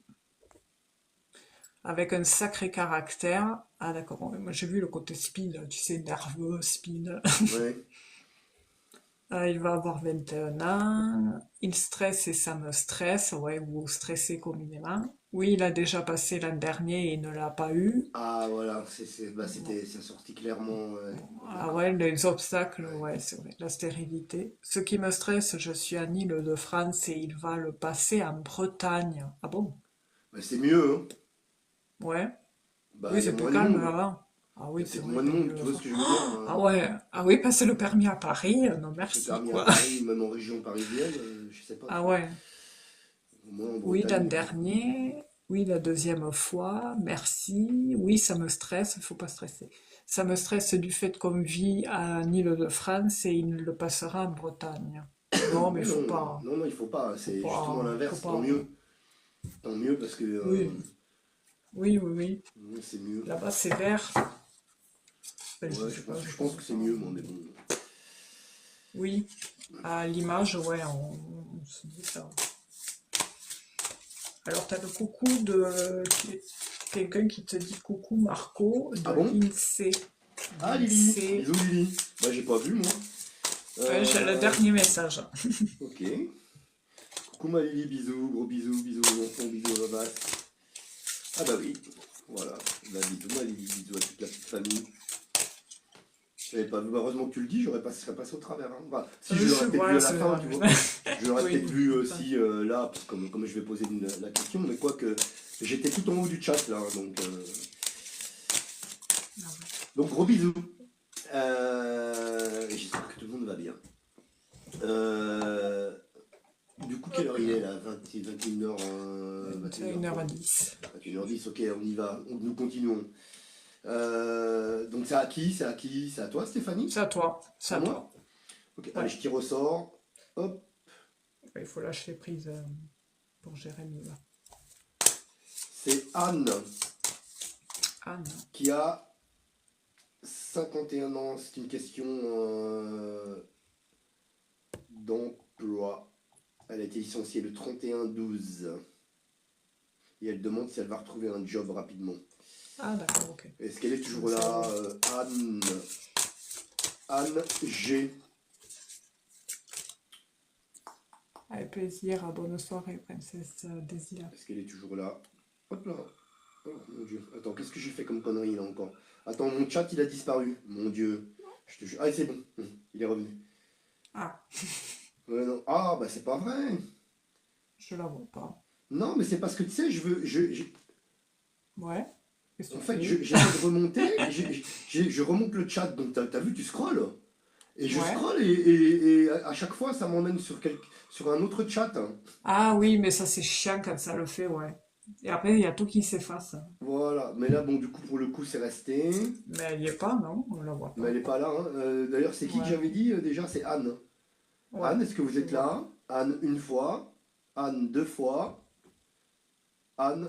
Avec un sacré caractère. Ah, d'accord. Moi, j'ai vu le côté speed, tu sais, nerveux, speed. Ouais. Il va avoir 21 ans. Il stresse et ça me stresse, ouais, ou stressé communément. Oui, il a déjà passé l'an dernier et il ne l'a pas eu. Ah voilà, ça sorti clairement. Ouais. Ah ouais, les obstacles, Ouais. ouais, c'est vrai. La stérilité. Ce qui me stresse, je suis à Île-de-France et il va le passer en Bretagne. Ah bon? Bah, c'est mieux, hein. Ouais. Bah, Oui, il y a c'est plus moins de calme monde. avant. Ah Il y oui, a c'est peut-être vrai moins de qu'à monde, tu vois ce Île-de-France. que je veux dire? Ah ouais, ah oui, passer le permis à Paris, non Passer le merci, permis à quoi. Paris, même en région parisienne, je sais pas, Ah tu vois. ouais. Au moins en Oui, l'an Bretagne. dernier. Oui, la deuxième fois, merci. Oui, ça me stresse, il faut pas stresser. Ça me stresse du fait qu'on vit en Île-de-France et il le passera en Bretagne. Non, mais Mais faut non, pas. non, non, il faut pas. Faut C'est justement pas. Faut l'inverse, tant pas. mieux. Tant mieux parce que Oui, oui, oui, oui. c'est mieux. Là-bas, c'est vert. Ben, je Ouais, sais pas, je je pense connais que c'est pas. mieux, moi, mais bon. Oui, à l'image, ouais, on se dit ça. Alors, tu as le coucou de quelqu'un qui te dit coucou Marco, de Ah bon? l'INSEE. Ah Lily, l'INSEE. bisous Lily. Bah j'ai pas vu moi. Ouais, j'ai le dernier message. Ok. Coucou ma Lily, bisous, gros bisous, bisous aux enfants, bisous à la basse. Ah bah oui, voilà. Bah bisous ma Lily, bisous à toute la petite famille. J'avais pas vu, bah, heureusement que tu le dis, serais passé au travers. Hein. Bah, si je l'aurais peut-être vu à la fin, tu vois. Je l'aurais Oui. peut-être vu aussi là, parce que comme je vais poser la question, mais quoique j'étais tout en haut du chat là, donc. Ah ouais. Donc gros bisous. J'espère que tout le monde va bien. Du coup, quelle heure il est là? 21h, 21h10. 21h10, ok, on y va, nous continuons. Donc c'est à qui? C'est à qui? C'est à toi Stéphanie? C'est à toi. C'est À à moi? toi. Ok, Ouais. allez, je tire au sort. Hop, Il faut lâcher prise pour Jérémy. Là. c'est Anne Anne. qui a 51 ans. C'est une question d'emploi. Elle a été licenciée le 31/12. Et elle demande si elle va retrouver un job rapidement. Ah d'accord, ok. Est-ce qu'elle est toujours là, Anne? Anne G. Avec plaisir, bonne soirée, princesse Désir. Est-ce qu'elle est toujours là? Hop là. Oh mon dieu. Attends, qu'est-ce que j'ai fait comme connerie là encore? Attends, mon chat il a disparu. Mon dieu. Je te jure. Ah, c'est bon. Il est revenu. Ah, Ouais, non. Ah, bah c'est pas vrai. je la vois pas. Non, mais c'est parce que tu sais, Ouais. Qu'est-ce que en tu fait, fais? j'essaie de remonter. Je remonte le chat. Donc, t'as vu, tu scrolles. Et je Ouais. scrolle et à chaque fois, ça m'emmène sur un autre chat. Ah oui, mais ça c'est chiant quand ça le fait, ouais. Et après, il y a tout qui s'efface. Voilà. Mais là, bon, du coup, pour le coup, c'est resté. Mais elle y est pas, non? On la voit Mais pas. elle est pas là. Hein. D'ailleurs, c'est qui que Ouais. j'avais dit déjà? C'est Anne. Ouais. Anne, est-ce que vous Je êtes vois. là? Anne, une fois. Anne, deux fois. Anne,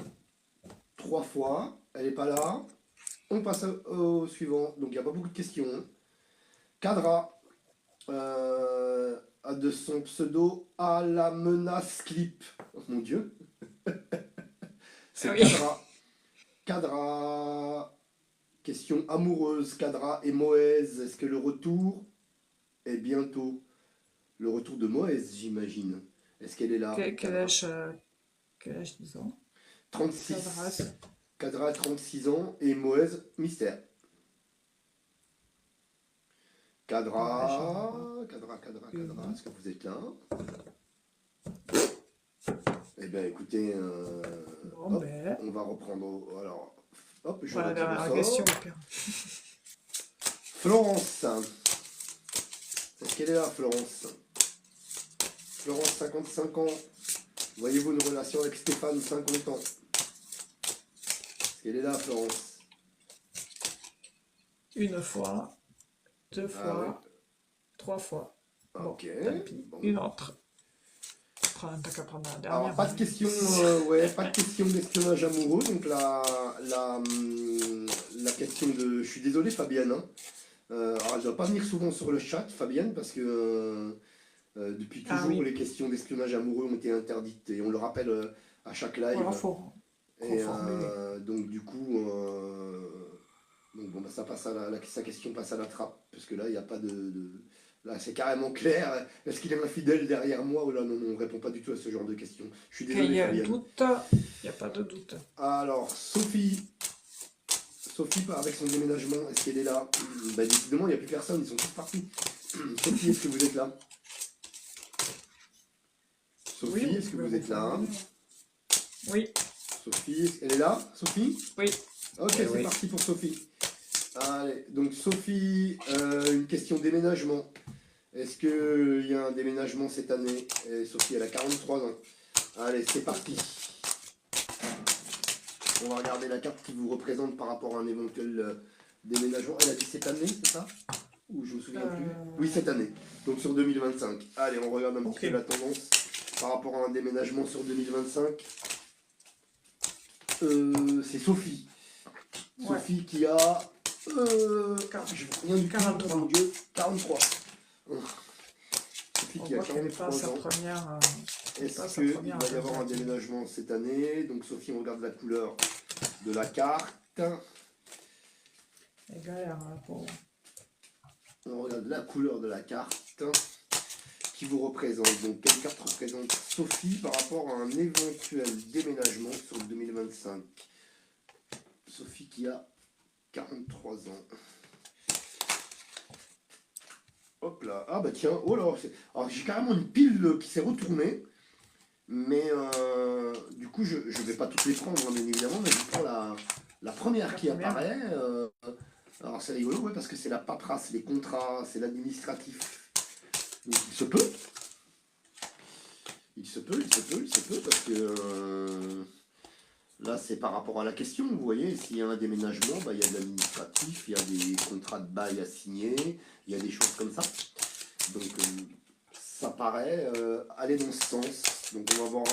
trois fois. Elle n'est pas là. On passe au suivant. Donc, il n'y a pas beaucoup de questions. Cadra, a de son pseudo à la menace clip. Oh mon dieu. Ah C'est oui. Cadra. Cadra. Question amoureuse. Cadra et Moïse. Est-ce que le retour est bientôt? Le retour de Moïse, j'imagine. Est-ce qu'elle est là? Cadra. Quel âge disons? 36. Cadra, 36 ans. Et Moïse, mystère. Ouais, j'en Cadra. vois Cadra. une. Est-ce que vous êtes là? Eh bien, écoutez, Bon, hop, ben, on va reprendre. Alors, hop, je voilà la retire au dernière sort. question. Au pire. Florence. Est-ce qu'elle est là, Florence? Florence, 55 ans. Voyez-vous une relation avec Stéphane, 50 ans? Est-ce qu'elle est là, Florence? Une fois, deux Ah oui. fois, trois fois. Bon, Ok. tant pis. Bon. Une autre. T'as qu'à prendre la dernière. Alors, pas de question, pas de question d'espionnage amoureux. Donc, la question de. Je suis désolé, Fabienne. Hein. Alors, elle ne doit pas venir souvent sur le chat, Fabienne, parce que depuis Ah toujours, oui. les questions d'espionnage amoureux ont été interdites. Et on le rappelle à chaque live. Voilà, faut Et reformuler. donc, du coup, donc, bon, bah, sa question passe à la trappe, parce que là, il n'y a pas Là, c'est carrément clair. Est-ce qu'il est infidèle derrière moi? Ou là, non, on ne répond pas du tout à ce genre de questions. Je suis Quand il désolé, y a un Fabienne. doute, il n'y a pas de doute. Alors, Sophie. Sophie, avec son déménagement, est-ce qu'elle est là? Bah, décidément, il n'y a plus personne, ils sont tous partis. Sophie, est-ce que vous êtes là? Sophie, Oui, est-ce que vous êtes là? Oui. Sophie, elle est là? Sophie? Oui. Ok, Oui, c'est oui. parti pour Sophie. Allez, donc Sophie, une question déménagement. Est-ce qu'il y a un déménagement cette année? Et Sophie, elle a 43 ans. Allez, c'est parti. On va regarder la carte qui vous représente par rapport à un éventuel déménagement. Elle a dit cette année, c'est ça? Ou je me souviens plus? Oui, cette année. Donc sur 2025. Allez, on regarde un petit peu la tendance par rapport à un déménagement sur 2025. C'est Sophie. Ouais. Sophie qui a... je vois rien du tout, 43. mon Dieu. 43. Sophie qui On qui a voit qu'elle n'est pas 43 sa ans. première. Est-ce pas sa qu'il première va y avoir un tentative. déménagement cette année? Donc Sophie, on regarde la couleur de la carte. Elle galère, la pauvre. On regarde la couleur de la carte qui vous représente. Donc quelle carte représente Sophie par rapport à un éventuel déménagement sur 2025? Sophie qui a 43 ans. Hop là. Ah bah tiens, oh là. Alors j'ai carrément une pile qui s'est retournée. Mais du coup, je ne vais pas toutes les prendre, hein, bien évidemment, mais je prends la première qui apparaît. Alors c'est rigolo, ouais, parce que c'est la paperasse, les contrats, c'est l'administratif. Donc il se peut. Il se peut, parce que là, c'est par rapport à la question, vous voyez, s'il y a un déménagement, bah, il y a de l'administratif, il y a des contrats de bail à signer, il y a des choses comme ça. Donc, ça paraît aller dans ce sens. Donc, on va avoir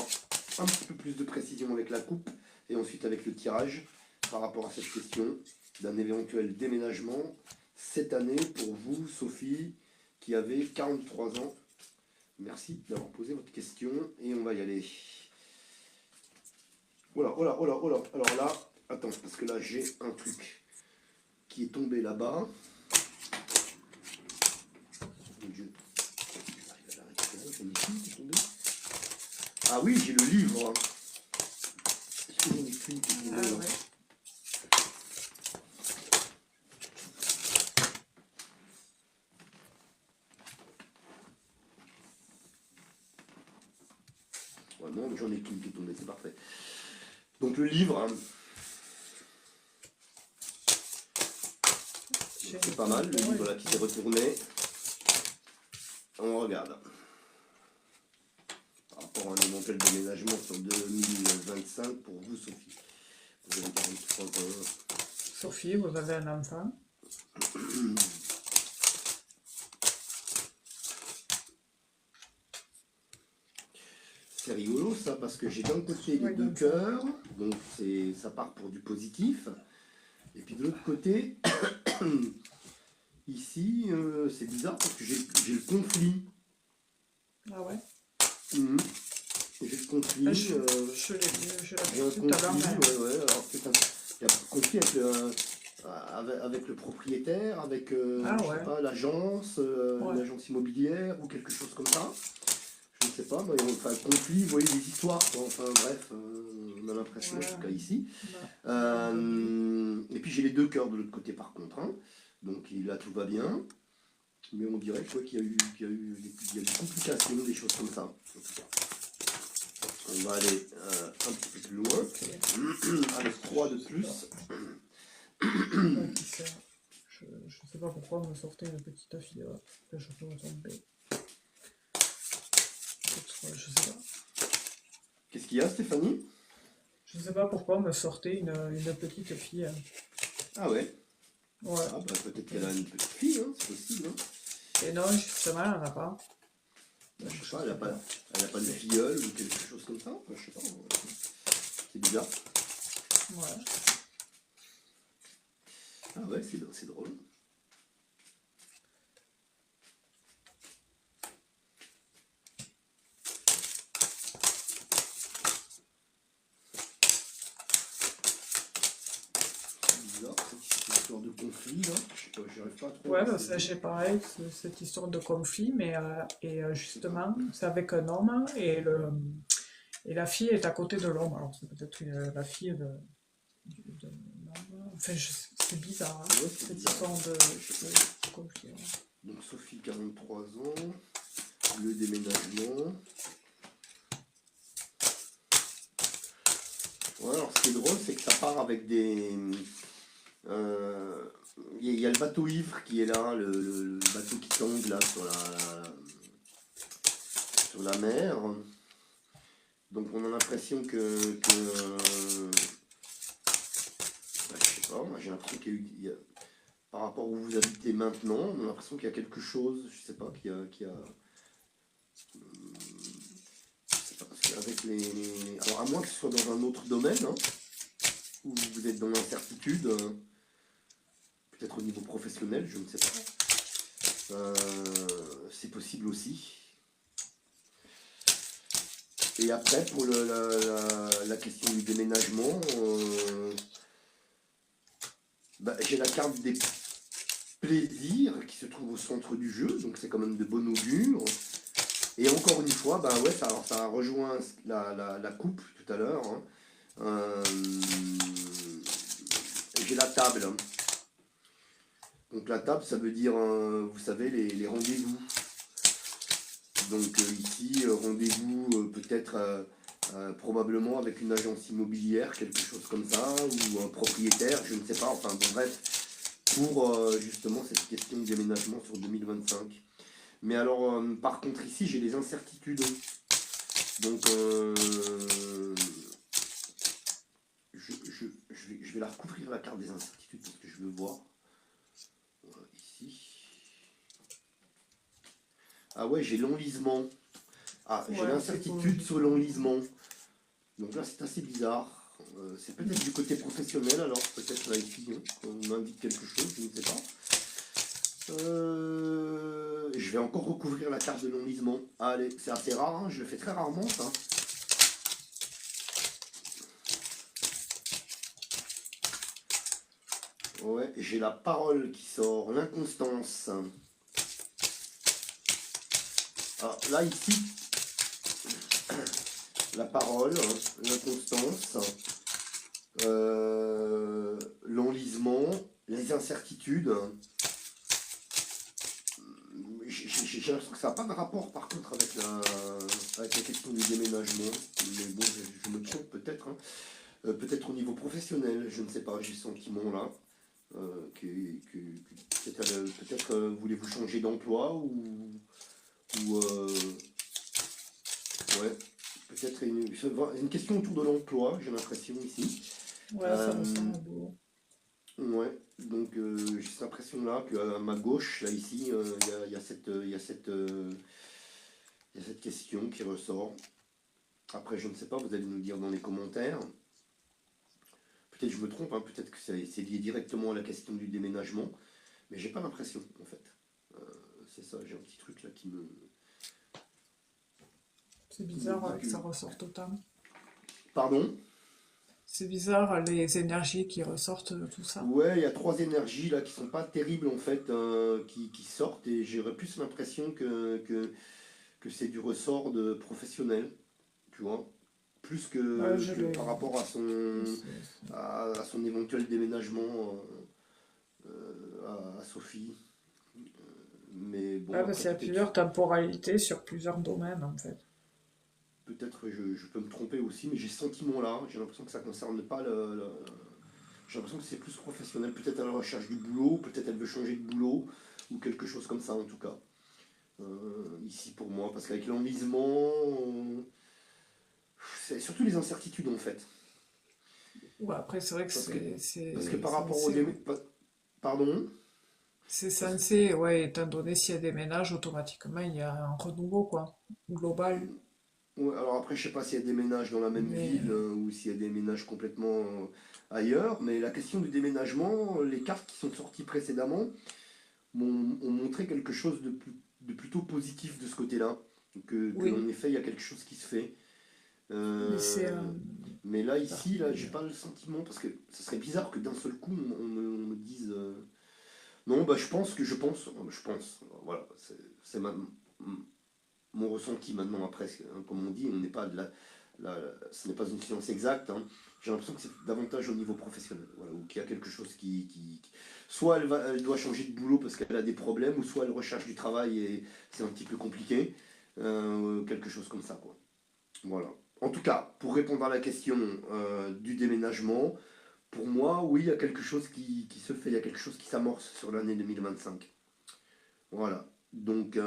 un petit peu plus de précision avec la coupe et ensuite avec le tirage par rapport à cette question d'un éventuel déménagement cette année pour vous, Sophie, qui avez 43 ans. Merci d'avoir posé votre question et on va y aller. Oh là, oh là, oh là, oh là. Alors là, attends, parce que là j'ai un truc qui est tombé là-bas. Mon Dieu. J'arrive à la récupérer, j'en ai qu'une qui est tombée. Ah oui, j'ai le livre. Est-ce que j'en ai qu'une qui est tombée là? Ouais. Ouais, non, j'en ai qu'une qui est tombée, c'est parfait. Donc le livre, hein, c'est pas mal, le livre là qui s'est retourné. On regarde. Par rapport à un éventuel déménagement sur 2025 pour vous, Sophie. Vous avez 43 ans. Sophie, vous avez un enfant. C'est rigolo ça, parce que j'ai d'un côté les deux cœurs, donc ça part pour du positif. Et puis de l'autre côté, ici, c'est bizarre parce que j'ai le conflit. Ah ouais. J'ai le conflit. Je l'ai vu, je l'ai J'ai un vu tout à l'heure. conflit, ouais. Alors il y a un conflit avec le propriétaire, avec je sais pas, l'agence, l'agence immobilière ou quelque chose comme ça. Je ne sais pas, mais enfin, conflit, vous voyez, des histoires, quoi. Enfin bref, on a l'impression, en tout cas ici. Et puis j'ai les deux cœurs de l'autre côté par contre, hein. Donc là tout va bien, mais on dirait quoi qu'il y a eu des complications, des choses comme ça. En tout cas. On va aller un petit peu plus loin, avec 3 de plus. Je ne sais pas pourquoi on me sortait une petite fille que je peux me tromper. Je sais pas. Qu'est-ce qu'il y a, Stéphanie? Je ne sais pas pourquoi on me sortait une petite fille. Ah ouais? Ouais. Ah bah peut-être qu'elle a une petite fille, hein, c'est possible. Hein. Et non, justement, elle n'en a pas. Bah, je sais pas, elle a pas de filleule ou quelque chose comme ça. Enfin, je sais pas. C'est bizarre. Ouais. Ah ouais, c'est drôle. Cette histoire de conflit là, je sais pas, j'arrive pas à trop. Ouais, bah, c'est pareil, cette histoire de conflit, mais justement, c'est avec un homme et la fille est à côté de l'homme. Alors c'est peut-être la fille de l'homme. Enfin, c'est bizarre, hein, Ouais, cette bizarre. histoire de conflit. Ouais. Donc Sophie, 43 ans, le déménagement. Ouais, alors ce qui est drôle, c'est que ça part avec des. Il y a le bateau ivre qui est là, le bateau qui tangue là sur la mer. Donc on a l'impression que bah, je sais pas, moi j'ai l'impression qu'il y a, par rapport où vous habitez maintenant, on a l'impression qu'il y a quelque chose, je sais pas, qu'il y a je sais pas, parce qu'avec alors à moins que ce soit dans un autre domaine, hein, où vous êtes dans l'incertitude, peut-être au niveau professionnel, je ne sais pas. C'est possible aussi. Et après, pour la question du déménagement, bah, j'ai la carte des plaisirs qui se trouve au centre du jeu, donc c'est quand même de bon augure. Et encore une fois, bah ouais, ça rejoint la coupe tout à l'heure, hein. Euh, j'ai la table, hein. Donc la table, ça veut dire, vous savez, les rendez-vous. Donc ici, rendez-vous peut-être probablement avec une agence immobilière, quelque chose comme ça, ou un propriétaire, je ne sais pas, enfin bon bref, pour justement cette question de déménagement sur 2025. Mais alors, par contre ici, j'ai des incertitudes. Donc je vais la recouvrir la carte des incertitudes parce que je veux voir. Voilà, ici. Ah ouais, j'ai l'enlisement. Ah, j'ai Ouais, c'est pour l'incertitude sur l'enlisement. Donc là, c'est assez bizarre. C'est peut-être du côté professionnel, alors peut-être là ici, hein, on m'indique quelque chose, je ne sais pas. Je vais encore recouvrir la carte de l'enlisement. Allez, c'est assez rare, hein, je le fais très rarement ça. Ouais, j'ai la parole qui sort, l'inconstance. Alors là, ici, la parole, hein, l'inconstance, l'enlisement, les incertitudes. J'ai l'impression que ça n'a pas de rapport par contre avec la question du déménagement. Mais bon, je me trompe peut-être, hein. Peut-être au niveau professionnel, je ne sais pas, j'ai ce sentiment là. Peut-être voulez-vous changer d'emploi ou ouais, peut-être une question autour de l'emploi, j'ai l'impression ici. ouais, ça Euh, ressemble au boulot. ouais, donc j'ai cette impression là qu'à ma gauche, là ici, il y a cette question qui ressort. Après, je ne sais pas, vous allez nous dire dans les commentaires. Peut-être que je me trompe, hein, peut-être que c'est lié directement à la question du déménagement, mais j'ai pas l'impression en fait. C'est ça, j'ai un petit truc là C'est qui me bizarre dit ouais, que que. ça ressorte autant. Pardon? C'est bizarre les énergies qui ressortent de tout ça. Ouais, il y a trois énergies là qui sont pas terribles en fait, qui sortent et j'aurais plus l'impression que c'est du ressort de professionnel, tu vois, plus Ouais, que par rapport à à son éventuel déménagement à Sophie. Mais Ouais, bon, parce après qu'il y a peut-être plusieurs temporalités sur plusieurs domaines en fait. peut-être je peux me tromper aussi, mais j'ai ce sentiment-là. J'ai l'impression que ça ne concerne pas j'ai l'impression que c'est plus professionnel. Peut-être à la recherche du boulot, peut-être elle veut changer de boulot, ou quelque chose comme ça en tout cas. Ici pour moi, parce qu'avec l'enlisement, c'est surtout les incertitudes en fait. Ouais, après, c'est vrai que Parce que, parce que c'est par rapport au censé, ouais. Pardon? C'est Parce- censé, ouais, étant donné s'il y a des ménages, automatiquement, il y a un renouveau, quoi, global. ouais, alors après, je sais pas s'il y a des ménages dans la même ville Mais ou s'il y a des ménages complètement ailleurs, mais la question du déménagement, les cartes qui sont sorties précédemment ont montré quelque chose de plutôt positif de ce côté-là. En oui, effet, il y a quelque chose qui se fait. mais c'est Euh, mais là, ici, là, j'ai particulier. pas le sentiment, parce que ce serait bizarre que d'un seul coup, on me dise. Non, bah, je pense, voilà, c'est mon ressenti maintenant après, hein, comme on dit, on n'est pas de ce n'est pas une science exacte, hein. J'ai l'impression que c'est davantage au niveau professionnel, voilà, ou qu'il y a quelque chose soit elle doit changer de boulot parce qu'elle a des problèmes, ou soit elle recherche du travail et c'est un petit peu compliqué, quelque chose comme ça, quoi. Voilà. En tout cas, pour répondre à la question du déménagement, pour moi, oui, il y a quelque chose qui se fait, il y a quelque chose qui s'amorce sur l'année 2025. Voilà. Donc, ben,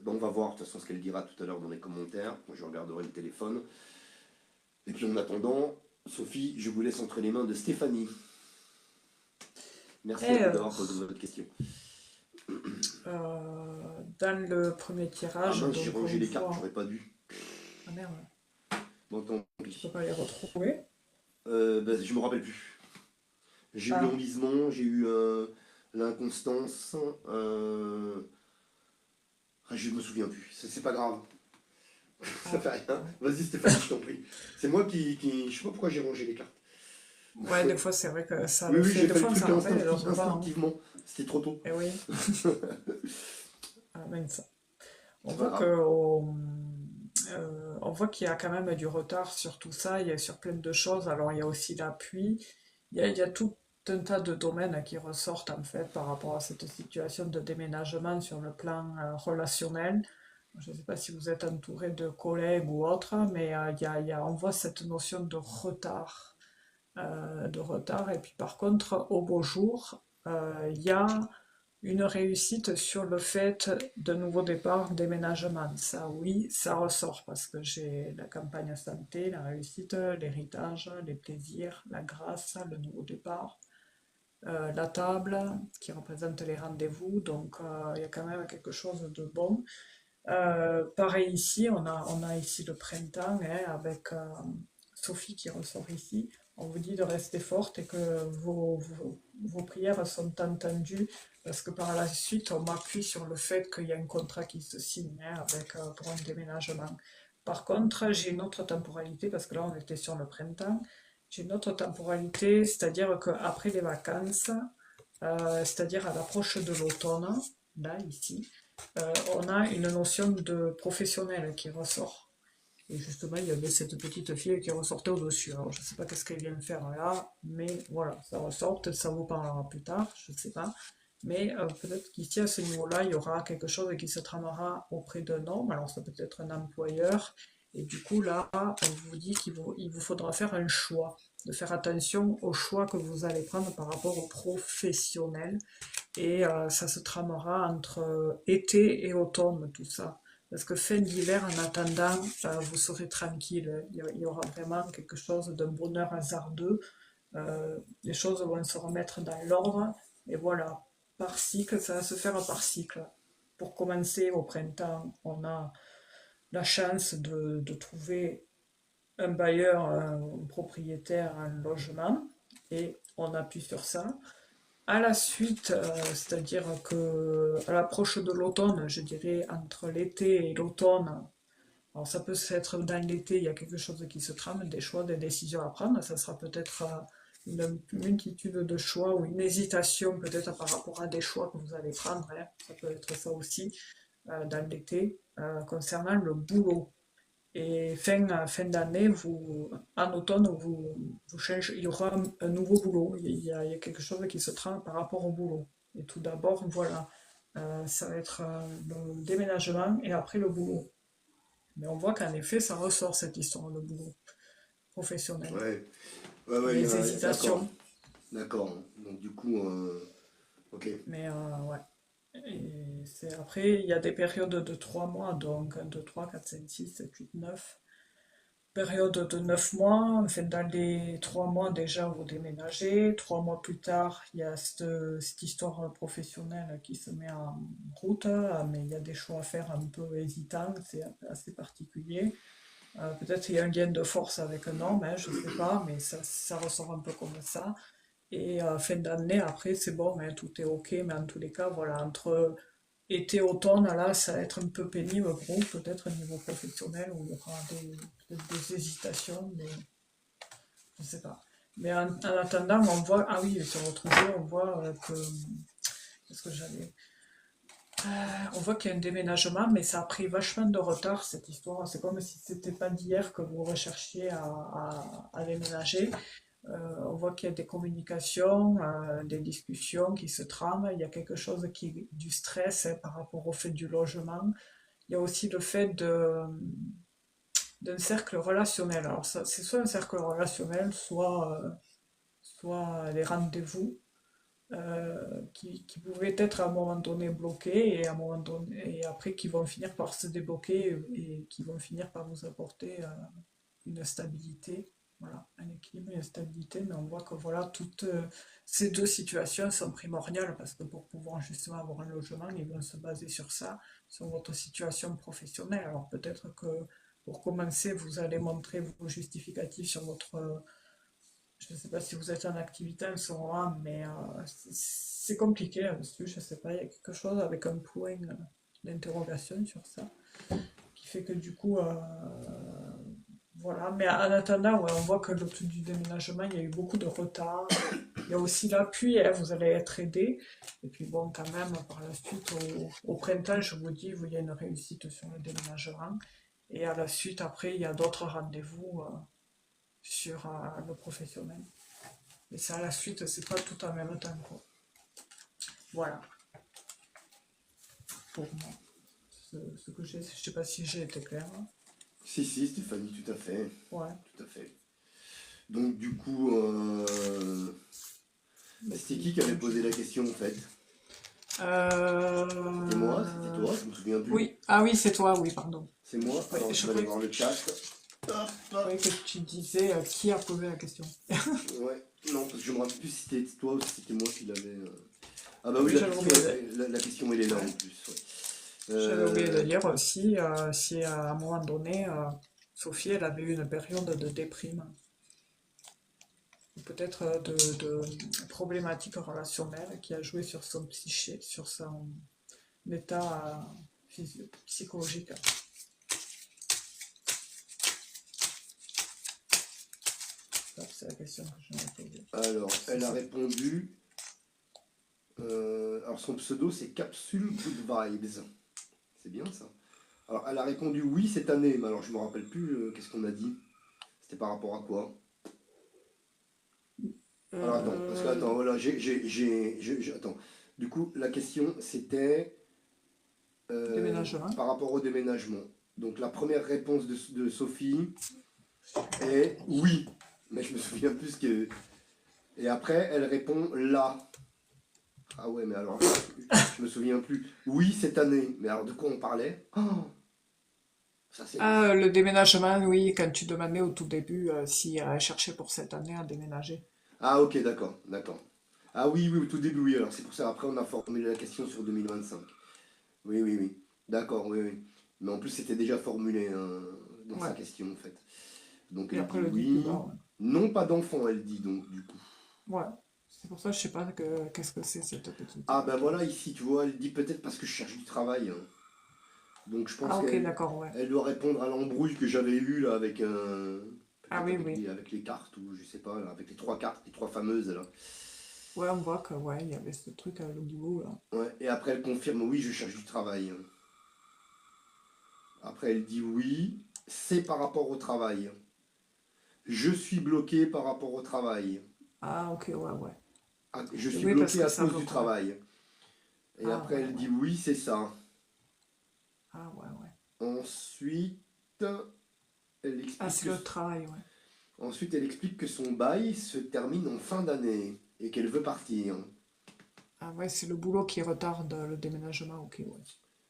on va voir de toute façon ce qu'elle dira tout à l'heure dans les commentaires. Moi, je regarderai le téléphone. Et puis en attendant, Sophie, je vous laisse entre les mains de Stéphanie. Merci à Et vous d'avoir posé votre question. dans le premier Ah tirage, mince, j'ai donc on rangé les cartes, voit. j'aurais pas dû. Ah merde, Bon, tant tu peux pis. pas les retrouver. Ben, je me rappelle plus. J'ai eu Ah, l'enlisement, j'ai eu l'inconstance. Je me souviens plus. C'est pas grave. Ça Ah, fait rien. ouais. Vas-y Stéphanie, je t'en prie. C'est moi qui. Je sais pas pourquoi j'ai rangé les cartes. Ouais, des fois, c'est vrai que ça Oui, le oui, fait. j'ai Des fait le fois, on truc s'en rappelle et d'autres pas, hein. instinctivement. C'était trop tôt. Eh oui. Ah, mince. On C'est pas voit que, grave. on voit qu'il y a quand même du retard sur tout ça, il y a sur plein de choses. Alors, il y a aussi l'appui, il y a tout un tas de domaines qui ressortent en fait par rapport à cette situation de déménagement sur le plan relationnel. Je ne sais pas si vous êtes entouré de collègues ou autres, mais on voit cette notion de retard. Et puis par contre, au beau jour, il y a une réussite sur le fait de nouveau départ, déménagement. Ça, oui, ça ressort parce que j'ai la campagne santé, la réussite, l'héritage, les plaisirs, la grâce, le nouveau départ, la table qui représente les rendez-vous. Donc, il y a quand même quelque chose de bon. Pareil ici, on a ici le printemps hein, avec Sophie qui ressort ici. On vous dit de rester forte et que vos prières sont entendues parce que par la suite, on m'appuie sur le fait qu'il y a un contrat qui se signe hein, pour un déménagement. Par contre, j'ai une autre temporalité parce que là, on était sur le printemps. J'ai une autre temporalité, c'est-à-dire qu'après les vacances, c'est-à-dire à l'approche de l'automne, là, ici, on a une notion de professionnel qui ressort. Et justement, il y avait cette petite fille qui ressortait au-dessus. Alors, je ne sais pas qu'est-ce qu'elle vient faire là, mais voilà, ça ressort. Peut-être ça vous parlera plus tard, je ne sais pas. Mais peut-être qu'ici, à ce niveau-là, il y aura quelque chose qui se tramera auprès d'un homme. Alors, ça peut être un employeur. Et du coup, là, on vous dit qu'il vous faudra faire un choix. De faire attention au choix que vous allez prendre par rapport au professionnel et ça se tramera entre été et automne, tout ça. Parce que fin d'hiver, en attendant, vous serez tranquille. Il y aura vraiment quelque chose d'un bonheur hasardeux. Les choses vont se remettre dans l'ordre. Et voilà, par cycle, ça va se faire par cycle. Pour commencer, au printemps, on a la chance de trouver un bailleur, un propriétaire, un logement. Et on appuie sur ça. À la suite, c'est-à-dire que à l'approche de l'automne, je dirais entre l'été et l'automne, alors ça peut être dans l'été, il y a quelque chose qui se trame, des choix, des décisions à prendre. Ça sera peut-être une multitude de choix ou une hésitation peut-être par rapport à des choix que vous allez prendre, hein. Ça peut être ça aussi dans l'été. Concernant le boulot, et fin d'année, en automne, vous changez, il y aura un nouveau boulot. Il y a quelque chose qui se trame par rapport au boulot. Et tout d'abord, voilà, ça va être le déménagement et après le boulot. Mais on voit qu'en effet, ça ressort cette histoire de boulot professionnel. Ouais, ouais, ouais, Les d'accord. hésitations, D'accord. Donc du coup, ok. mais ouais. Et après, il y a des périodes de 3 mois, donc 1, 2, 3, 4, 5, 6, 7, 8, 9. Période de 9 mois, enfin, dans les 3 mois déjà vous déménagez, 3 mois plus tard il y a cette histoire professionnelle qui se met en route, mais il y a des choix à faire un peu hésitants, c'est assez particulier. Peut-être il y a un gain de force avec un homme, hein, je sais pas, mais ça ressort un peu comme ça. Et fin d'année, après, c'est bon, hein, tout est ok, mais en tous les cas, voilà, entre été, automne, là, ça va être un peu pénible pour vous, peut-être au niveau professionnel, où il y aura peut-être des hésitations, mais je sais pas. Mais en attendant, on voit, ah oui, sur votre jeu, on voit qu'est-ce que j'avais? On voit qu'il y a un déménagement, mais ça a pris vachement de retard, cette histoire. C'est comme si c'était pas d'hier que vous recherchiez à déménager. On voit qu'il y a des communications, des discussions qui se trament. Il y a quelque chose qui du stress hein, par rapport au fait du logement. Il y a aussi le fait d'un cercle relationnel. Alors c'est soit un cercle relationnel, soit les rendez-vous qui pouvaient être à un moment donné bloqués et à un moment donné, et après qui vont finir par se débloquer et qui vont finir par vous apporter une stabilité, voilà, un équilibre et une stabilité, mais on voit que voilà, toutes ces deux situations sont primordiales parce que pour pouvoir justement avoir un logement, ils vont se baser sur ça, sur votre situation professionnelle. Alors peut-être que pour commencer, vous allez montrer vos justificatifs sur votre... je ne sais pas si vous êtes en activité en ce moment, mais c'est compliqué là-dessus, je ne sais pas, il y a quelque chose avec un point d'interrogation sur ça qui fait que du coup, voilà. Mais en attendant, ouais, on voit que le truc du déménagement, il y a eu beaucoup de retard. Il y a aussi l'appui, hein, vous allez être aidé. Et puis bon, quand même, par la suite, au printemps, je vous dis, il y a une réussite sur le déménagement. Et à la suite, après, il y a d'autres rendez-vous sur le professionnel. Mais ça, à la suite, c'est pas tout en même temps, quoi. Voilà, pour moi. Ce que j'ai, je sais pas si j'ai été claire. Si, si, Stéphanie, tout à fait. Ouais. Tout à fait. Donc, du coup, Bah, c'était qui avait posé la question en fait? C'était moi, c'était toi, je me souviens plus. Oui, ah oui, c'est toi, oui, pardon. C'est moi. Oui, Alors, je je vais aller croyais voir le chat. Hop, je hop. croyais que tu disais qui a posé la question. Ouais, non, parce que je me rappelle plus si c'était toi ou si c'était moi qui l'avais. Ah bah oui, Oui, la j'avais question, oublié la question elle est là ouais. en plus. Ouais. J'avais oublié de Euh, dire aussi si à un moment donné, Sophie, elle avait eu une période de déprime, ou peut-être de problématiques relationnelles qui a joué sur son psyché, sur son état psychologique. Ça, c'est la question que je m'avais posée. alors, Si elle a c'est- répondu. Alors, son pseudo c'est Capsule Good Vibes. C'est bien ça. Alors, elle a répondu oui cette année, mais alors je me rappelle plus qu'est-ce qu'on a dit. C'était par rapport à quoi? Alors attends, parce que Euh, attends, voilà, attends. Du coup, la question c'était Déménagement. par rapport au déménagement. Donc la première réponse de Sophie est oui, mais je me souviens plus que. Et après, elle répond là. Ah ouais, mais alors là, je me souviens plus. Oui, cette année. Mais alors de quoi on parlait? Oh, ça c'est. Ah, le déménagement, oui, quand tu demandais au tout début si elle cherchait pour cette année à déménager. Ah ok, d'accord, d'accord. Ah oui, oui, au tout début, oui. Alors c'est pour ça, après on a formulé la question sur 2025. Oui, oui, oui. D'accord, oui, oui. Mais en plus, c'était déjà formulé hein, dans sa Ouais. question, en fait. Donc Et elle après dit le dit plus oui. bas, ouais. Non, pas d'enfant, elle dit donc, du coup. Ouais. C'est pour ça que je sais pas qu'est-ce que c'est cette petite Ah ben qui voilà, ici, tu vois, elle dit peut-être parce que je cherche du travail, hein. Donc je pense Ah ok, qu'elle d'accord, ouais. elle doit répondre à l'embrouille que j'avais eue là avec Ah peut-être oui, oui. avec les cartes ou je sais pas, là, avec les trois cartes, les trois fameuses là. Ouais, on voit que ouais, il y avait ce truc avec le boulot là. Ouais, et après elle confirme oui, je cherche du travail, hein. Après elle dit oui, c'est par rapport au travail. Je suis bloqué par rapport au travail. Ah ok, ouais, ouais. Ah, je Et suis oui, parce bloqué que à ça cause veut du quoi. travail. Et Ah après, ouais, elle dit ouais. oui, c'est ça. Ah ouais, ouais. Ensuite, elle Ah, explique c'est que, le travail, ouais. ensuite, elle explique que son bail se termine en fin d'année et qu'elle veut partir. Ah ouais, c'est le boulot qui retarde le déménagement, ok, ouais.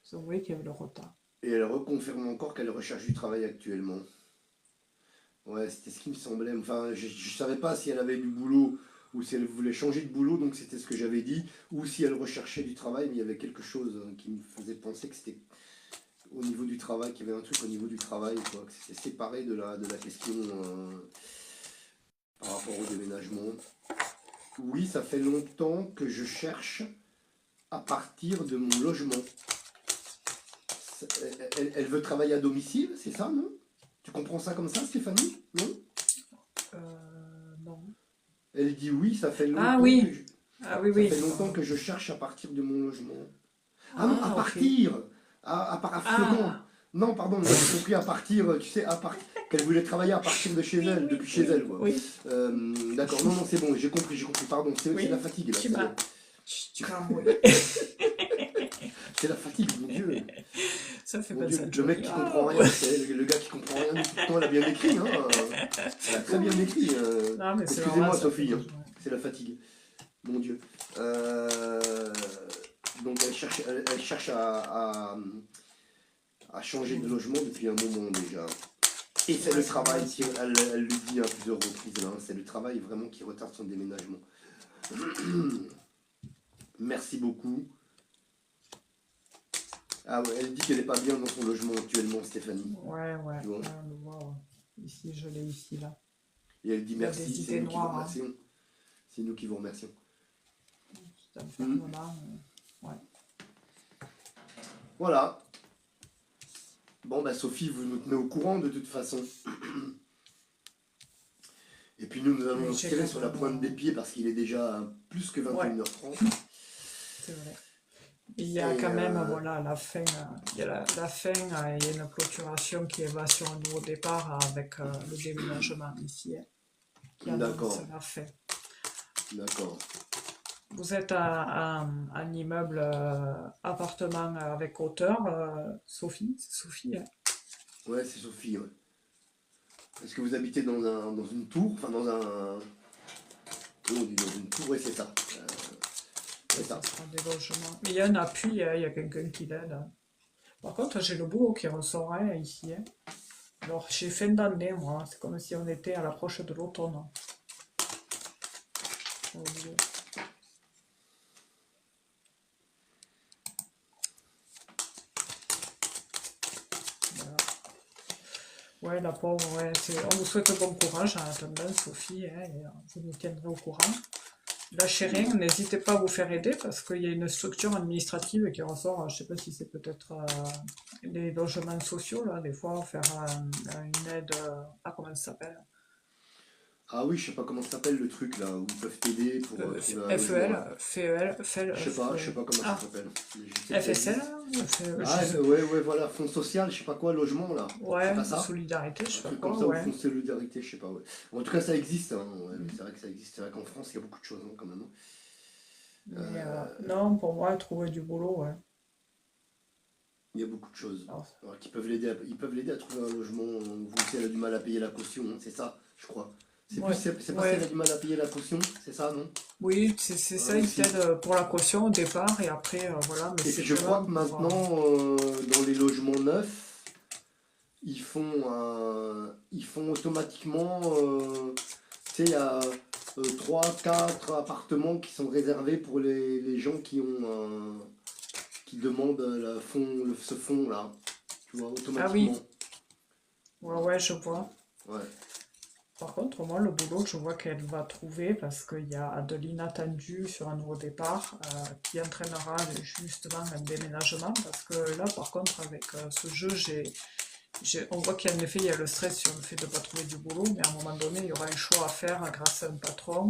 C'est vrai qu'il y avait le retard. Et elle reconfirme encore qu'elle recherche du travail actuellement. Ouais, c'était ce qui me semblait. Enfin, je ne savais pas si elle avait du boulot ou si elle voulait changer de boulot, donc c'était ce que j'avais dit, ou si elle recherchait du travail, mais il y avait quelque chose qui me faisait penser que c'était au niveau du travail, qu'il y avait un truc au niveau du travail, quoi, que c'était séparé de la question par rapport au déménagement. Oui, ça fait longtemps que je cherche à partir de mon logement. Elle veut travailler à domicile, c'est ça, non? Tu comprends ça comme ça, Stéphanie? Non? Non. Elle dit oui, Ah oui! Ah oui, ça oui, fait longtemps pardon. que je cherche à partir de mon logement. Ah non, à Ah, ok. partir! À flottant. Ah! Non, pardon, moi j'ai compris à partir, tu sais, qu'elle voulait travailler à partir de chez Oui, elle, oui, depuis chez elle, oui, quoi. oui, D'accord, non, non, c'est bon, j'ai compris, pardon, c'est la oui. fatigue, là, Tu c'est bon. m'as, tu m'as embrouillé. C'est la fatigue, mon Dieu. Ça fait Mon penser Dieu, à le mec Johnny. qui comprend Ah! rien, c'est le gars qui comprend rien du tout. Pourtant, elle a bien écrit, hein. Elle a très bien Oui. écrit. Non, mais c'est normal, Excusez-moi, ça fait Sophie, hein. des jours. C'est la fatigue. Mon Dieu. Euh, Donc, elle cherche à changer de Oui. logement depuis un moment déjà. Et c'est Ouais, le c'est normal, travail, ça. elle le dit à plusieurs reprises, là, hein, c'est le travail vraiment qui retarde son déménagement. Merci beaucoup. Ah ouais, elle dit qu'elle n'est pas bien dans son logement actuellement, Stéphanie. Ouais, ouais, Tu vois? ouais, on le voit, ouais. Ici, je l'ai ici, là. Et elle dit Il y a merci, des c'est idées nous qui vous noires, hein. remercions. C'est nous qui vous remercions. Cet Hmm. enfermement, ouais. Voilà. Bon, bah Sophie, vous nous tenez au courant de toute façon. Et puis nous allons Oui, nous j'ai tirer quand sur la même, pointe des pieds parce qu'il est déjà plus que ouais, 21h30. c'est vrai. Il y a Et quand même, voilà, à la fin, il y a la fin, il y a une clôturation qui va sur un nouveau départ avec le déménagement ici, hein, qui annonce d'accord, la fin. d'accord. Vous êtes un immeuble appartement avec hauteur, Sophie, c'est Sophie, hein. Ouais, c'est Sophie, ouais. Est-ce que vous habitez dans une tour? Enfin, dans un... Oui, on dit dans une tour, ouais, c'est ça. C'est Oui, ça. ça sera des logements. Mais il y a un appui, hein, il y a quelqu'un qui l'aide, hein. Par contre, j'ai le boulot qui ressort, hein, ici, hein. Alors, j'ai fin d'année, moi, c'est comme si on était à l'approche de l'automne, hein, au boulot. Voilà. Ouais, la pauvre, ouais, on vous souhaite bon courage en attendant, Sophie, hein, et vous nous tiendrez au courant. Lâchez rien, n'hésitez pas à vous faire aider parce qu'il y a une structure administrative qui ressort, je sais pas si c'est peut-être les logements sociaux, là, des fois, faire une aide, comment ça s'appelle? Ah oui, je sais pas comment ça s'appelle le truc là, où ils peuvent t'aider pour trouver un logement là. FEL, FEL, FEL, Je sais pas comment ça ah, s'appelle. Mais je sais que ça FSL, existe. je Ah, sais ouais, ouais, voilà, fonds social, je sais pas quoi, logement là. C'est ouais, pas ça? solidarité, je Un sais pas truc comme quoi, ça, ou ouais. fonds solidarité, je sais pas, ouais. En tout cas, ça existe, hein, ouais, c'est vrai que ça existe. C'est vrai qu'en France, il y a beaucoup de choses hein, quand même, hein. Mais Euh, non, pour moi, trouver du boulot, ouais. il y a beaucoup de choses. Alors, Alors, qui peuvent l'aider ils peuvent l'aider à trouver un logement. Vous, si elle a du mal à payer la caution, hein, c'est ça, je crois. C'est plus, ouais, c'est pas si elle ouais, a du mal à payer la caution, c'est ça, non? oui, c'est ça, ils Aussi. t'aident pour la caution au départ et après, voilà, mais Et puis c'est je crois vraiment que pour... maintenant, dans les logements neufs, ils font automatiquement, tu sais, il y a 3, 4 appartements qui sont réservés pour les gens qui demandent ce fonds-là, tu vois, Ah automatiquement. oui, ouais, ouais, je vois. Ouais. Par contre, moi, le boulot, je vois qu'elle va trouver parce qu'il y a de l'inattendu sur un nouveau départ qui entraînera justement un déménagement. Parce que là, par contre, avec ce jeu, on voit qu'en effet, il y a le stress sur le fait de ne pas trouver du boulot, mais à un moment donné, il y aura un choix à faire grâce à un patron.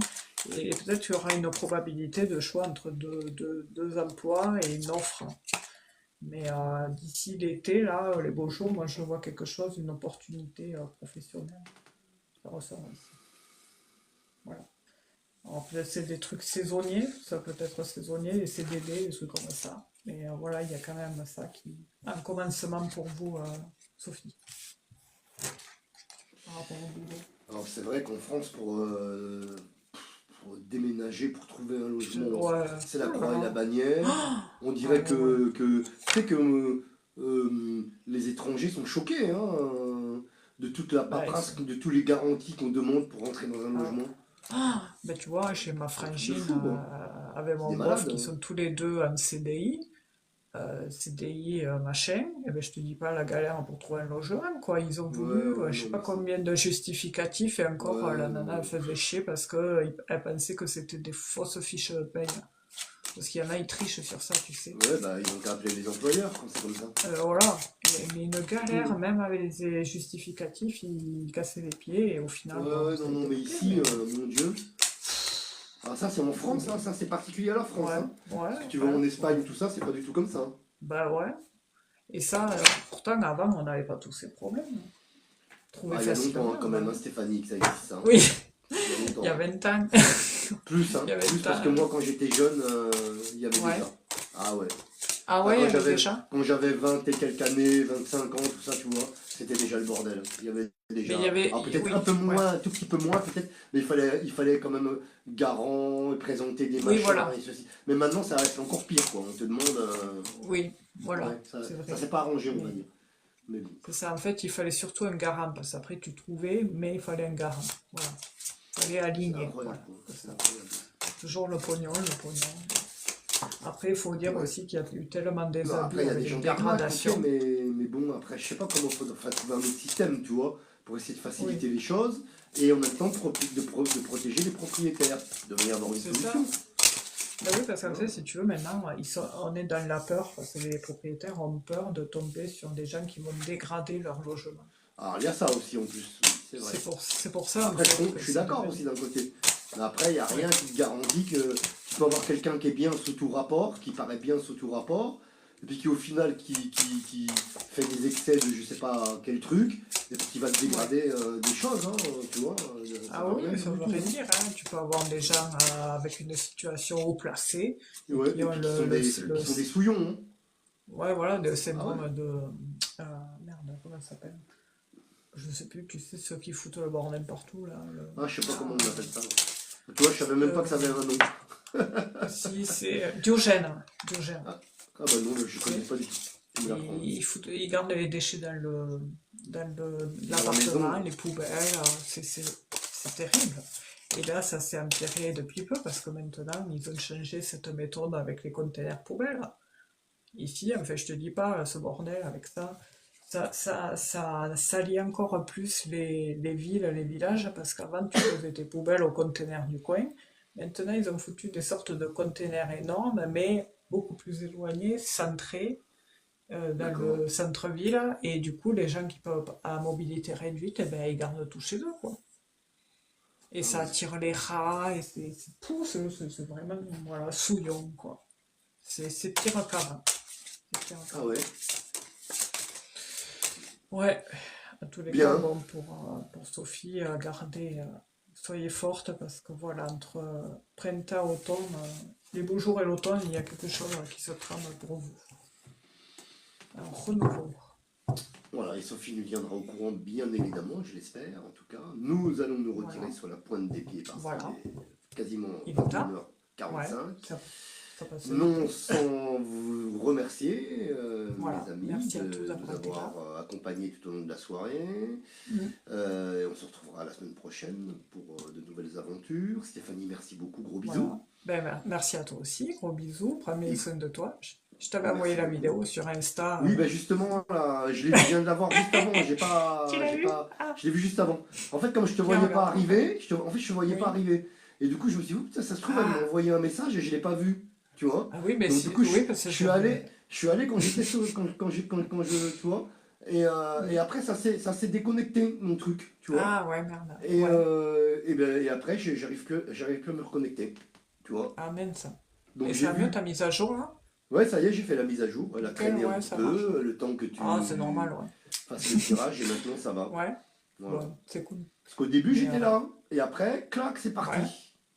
Et peut-être qu'il y aura une probabilité de choix entre deux emplois et une offre. Mais d'ici l'été, là, les beaux jours, moi, je vois quelque chose, une opportunité professionnelle. Ça ressort ici. Voilà. Alors peut-être c'est des trucs saisonniers, ça peut être saisonnier, les CDD, des trucs comme ça. Mais voilà, il y a quand même ça qui... Un commencement pour vous, Sophie, par rapport au boulot. Alors c'est vrai qu'en France, pour déménager, pour trouver un logement, Ouais, c'est la oh là croix et la là. bannière. On Ah dirait ouais, ouais. tu sais que les étrangers sont choqués hein, de toute la Bah, paperasse, de tous les garanties qu'on demande pour entrer dans un ah, logement. bah, tu vois, chez ma C'est un truc de frangine, fou, hein. avec C'est mon des boss, malades, qui hein. sont tous les deux en CDI, CDI machin, et ben je te dis pas la galère pour trouver un logement, quoi. Ils ont Ouais, voulu, ouais, je sais non, pas mais c'est. combien de justificatifs, et encore la Ouais, non, nana elle mais. faisait chier parce que elle pensait que c'était des fausses fiches de paye. Parce qu'il y en a, ils trichent sur ça, tu sais. Ouais, bah, ils ont qu'à appeler les employeurs quand c'est comme ça. Voilà. Mais une galère, Mm. même avec les justificatifs, ils cassaient les pieds, et au final, Ouais, bon, ouais, ça non, a non, été mais bouclé, ici, mais mon Dieu. Ah, ça, c'est en France, hein, ça, c'est particulier à la France, ouais, hein. ouais, Parce que tu vas ouais, en ouais. Espagne, tout ça, c'est pas du tout comme ça, hein. Bah ouais. Et ça, pourtant, avant, on n'avait pas tous ces problèmes. Trouver Ah, il y a longtemps facilement, hein, quand même, hein, Stéphanie, que ça existe, ça, hein. oui, Il y a il y a longtemps, hein. 20 ans. Plus, Il hein, y a plus 20 parce que ans. moi, quand j'étais jeune, il y avait Ouais. déjà. Ah ouais. Ah Enfin, ouais, il y avait déjà. quand j'avais 20 et quelques années, 25 ans, tout ça, tu vois, c'était déjà le bordel. Il y avait Mais il y déjà. avait. Alors peut-être un Oui, peu ouais. moins, un tout petit peu moins peut-être, mais il fallait quand même garant, présenter des Oui, machins voilà. et ceci. Mais maintenant, ça reste encore pire, quoi. On te demande. Oui, Ouais, voilà. ça, C'est ça vrai. s'est pas arrangé, on va Mais dire. Mais bon. c'est ça, en fait, il fallait surtout un garant, parce qu'après, tu trouvais, mais il fallait un garant. Voilà. Il fallait C'est aligner. incroyable, Voilà. quoi. C'est C'est ça. incroyable. Toujours le pognon, le pognon. Après, il faut dire Ouais. aussi qu'il y a eu tellement des Non, après, abus il y a avec des les gens qui arnaquent, ok, dégradations. mais bon, après, je sais pas comment il faudrait trouver un autre système, tu vois, pour essayer de Oui, faciliter les choses et en même temps de protéger les propriétaires. Il devrait y avoir une c'est ça. solution. Ben oui, parce Tu qu'en vois? fait, si tu veux, maintenant, on est dans la peur, parce que les propriétaires ont peur de tomber sur des gens qui vont dégrader leur logement. Alors, il y a ça aussi en plus, oui, c'est vrai. C'est pour ça, en Après, fait, je que suis c'est d'accord devenu... aussi d'un côté. Mais après, il n'y a Ouais. rien qui te garantit que tu peux avoir quelqu'un qui est bien sous tout rapport, qui paraît bien sous tout rapport, et puis qui au final qui fait des excès de je sais pas quel truc, et puis qui va te Ouais. dégrader des choses, hein, tu vois, ça Ah veut oui, rien mais dire ça du veut tout. rien Hein. dire, hein. Tu peux avoir des gens avec une situation haut placée Et, et ouais, qui et ont puis qui sont des souillons. Hein. ouais, voilà, le Ah ouais? syndrome de... merde, comment ça s'appelle? Je sais plus, tu sais, ceux qui foutent le bordel partout, là. Ah, je sais pas comment on appelle ça. Tu vois, je savais même pas que ça avait un nom. Si, c'est Diogène. Diogène. Ah, ah bah non, je connais Tu sais, pas du tout. Tu me l'apprends. ils gardent les déchets dans Dans la maison. l'appartement, les poubelles, c'est terrible. Et là, ça s'est empiré depuis peu parce que maintenant, ils ont changé cette méthode avec les containers poubelles. Ici, en fait, je te dis pas, ce bordel avec ça salit encore plus les villes, les villages, parce qu'avant, tu posais tes poubelles au conteneur du coin. Maintenant, ils ont foutu des sortes de containers énormes, mais beaucoup plus éloignés, centrés, dans D'accord. le centre-ville, et du coup, les gens qui peuvent à mobilité réduite, eh ben, ils gardent tout chez eux, quoi. Et Ah ça ouais. attire les rats, et c'est vraiment, voilà, souillon, quoi. C'est pire qu'avant. C'est pire Ah qu'avant. ouais. Ouais, à tous les cas, Bien. bon, pour Sophie, gardez, soyez forte parce que voilà, entre printemps, automne, les beaux jours et l'automne, il y a quelque chose qui se trame pour vous. Un renouveau. Voilà, et Sophie nous tiendra au courant, bien évidemment, je l'espère, en tout cas. Nous allons nous retirer Voilà, sur la pointe des pieds parce qu'il voilà. est quasiment Il est tard. Ouais, 21h45. ça passe vite. Non sans vous remercier, mes Voilà, amis, merci à tous de d'avoir nous été avoir là. accompagnés tout au long de la soirée. Mm. Et on se retrouvera la semaine prochaine pour de nouvelles aventures. Stéphanie, merci beaucoup, gros bisous. Voilà. Ben, merci à toi aussi, gros bisous, prends bien Et soin de toi. Je t'avais envoyé merci la beaucoup. vidéo sur Insta. Oui, ben justement, là, je viens de la voir juste avant. Tu l'as vu? Ah, Je l'ai vu juste avant. En fait, comme je te bien, voyais pas regarde. arriver, en fait, je te voyais pas Oui. arriver. Et du coup, je me suis dit, oups, ça se trouve, elle m'a Ah, envoyé un message et je l'ai pas vu. Tu vois? ah oui, mais Donc du coup, oui, parce que j'avais. je suis allé quand j'étais quand je, tu vois. Et Mm. après, ça s'est déconnecté, mon truc, tu vois. Ah ouais, merde. Ouais. Et après, j'arrive plus à me reconnecter, tu vois. Ah mince. Donc Et j'ai ça va mieux vu. ta mise à jour là? Ouais, ça y est, j'ai fait la mise à jour. Elle a Nickel, traîné un ouais, petit ça marche. peu, le temps que Ah, c'est normal, tu ouais. fasses le tirage, et maintenant ça va. Ouais, Voilà. bon, c'est cool. Parce qu'au début, Mais j'étais là, et après, clac, c'est parti. ouais,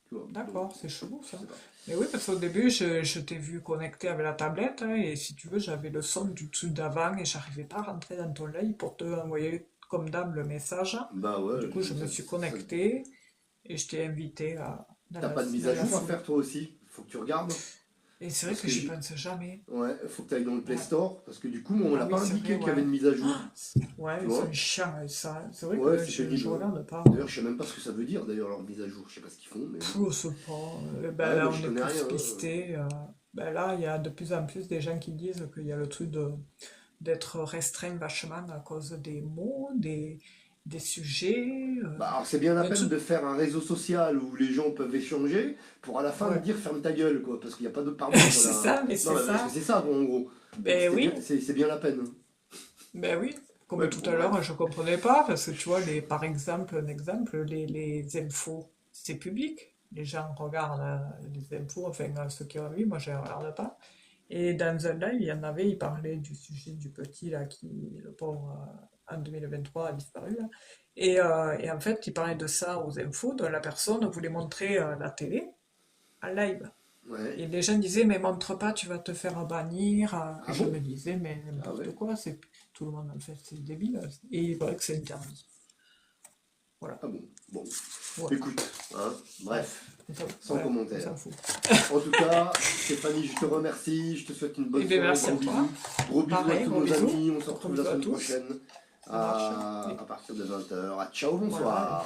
Tu vois, donc, d'accord, c'est chelou je ça. sais pas. Mais oui, parce qu'au début, je t'ai vu connecté avec la tablette, hein, et si tu veux, j'avais le son du truc d'avant et j'arrivais pas à rentrer dans ton live pour te envoyer comme d'hab le message. Bah ouais, Du coup, je me suis connecté et je t'ai invité t'as pas de mise à dans la jour à foulée. faire toi aussi. Faut que tu regardes. Et c'est vrai Parce que que j'y pense jamais. ouais, faut que tu ailles dans le Play Ouais. Store. Parce que du coup, moi, on Ah l'a oui, pas c'est vrai, indiqué qu'il y avait ouais. une mise à jour. Ouais, Tu ils sont vois? chiants avec ça. C'est vrai Ouais, que c'est pénible. je Hein. regarde pas. D'ailleurs, je sais même pas ce que ça veut dire, d'ailleurs, leur mise à jour. Je sais pas ce qu'ils font, mais bon. Je sais pas. Ouais, Ben bah, là, je on est connais rien. plus Hein. pisté. Ben là, il y a de plus en plus des gens qui disent qu'il y a le truc d'être restreint vachement à cause des mots, des sujets. Bah, alors c'est bien la Un peine truc. de faire un réseau social où les gens peuvent échanger pour à la fin te Ouais. dire ferme ta gueule, quoi, parce qu'il n'y a pas d'autre pardon. C'est Voilà. ça, mais Non, c'est mais parce que ça. c'est ça, quoi, en gros. Donc Ben oui, c'est bien la peine. Hein. ben oui. Comme Ouais, tout bon, à l'heure, bref. je comprenais pas, parce que tu vois, par exemple, un exemple, les infos, c'est public. Les gens regardent les infos, enfin, ceux qui ont envie, moi je ne regarde pas. Et dans un live, il y en avait, il parlait du sujet du petit, là, qui, le pauvre, en 2023, a disparu, là. Et en fait, il parlait de ça aux infos, dont la personne voulait montrer la télé en live. Ouais. Et les gens disaient, mais montre pas, tu vas te faire bannir. Et Ah je bon? me disais, mais Ah n'importe ouais. quoi, c'est tout le monde en fait, c'est débile. Et il paraît que c'est interdit. Voilà. Ah bon. Bon. Ouais. Écoute, hein, Ouais. bref, sans Ouais, on commentaire. s'en fout. En tout cas, Stéphanie, je te remercie, je te souhaite une Et bonne bien, soirée, merci à gros toi. bisous. Gros bisous à Pareil, tous gros nos bisous. amis, on se Gros retrouve la bisous à semaine tous. prochaine Ça marche. à partir de 20h. Ah, ciao, Voilà. bonsoir.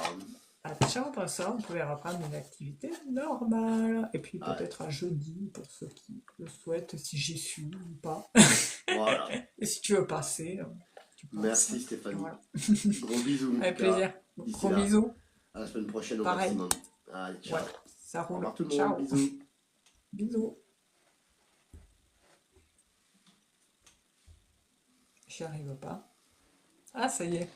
Ciao, après ça, on pouvait reprendre une activité normale. Et puis Ouais, peut-être à jeudi, pour ceux qui le souhaitent, si j'y suis ou pas. voilà. Et si tu veux passer, tu passes. Merci Et Stéphanie. voilà. Gros bisous en tout Avec cas. plaisir. D'ici Gros là, bisous. à la semaine prochaine au Pareil. maximum. Allez, Ouais, ciao. ça Au roule. revoir tout le monde, Ciao. bisous. Bisous. J'y arrive pas. Ah, ça y est.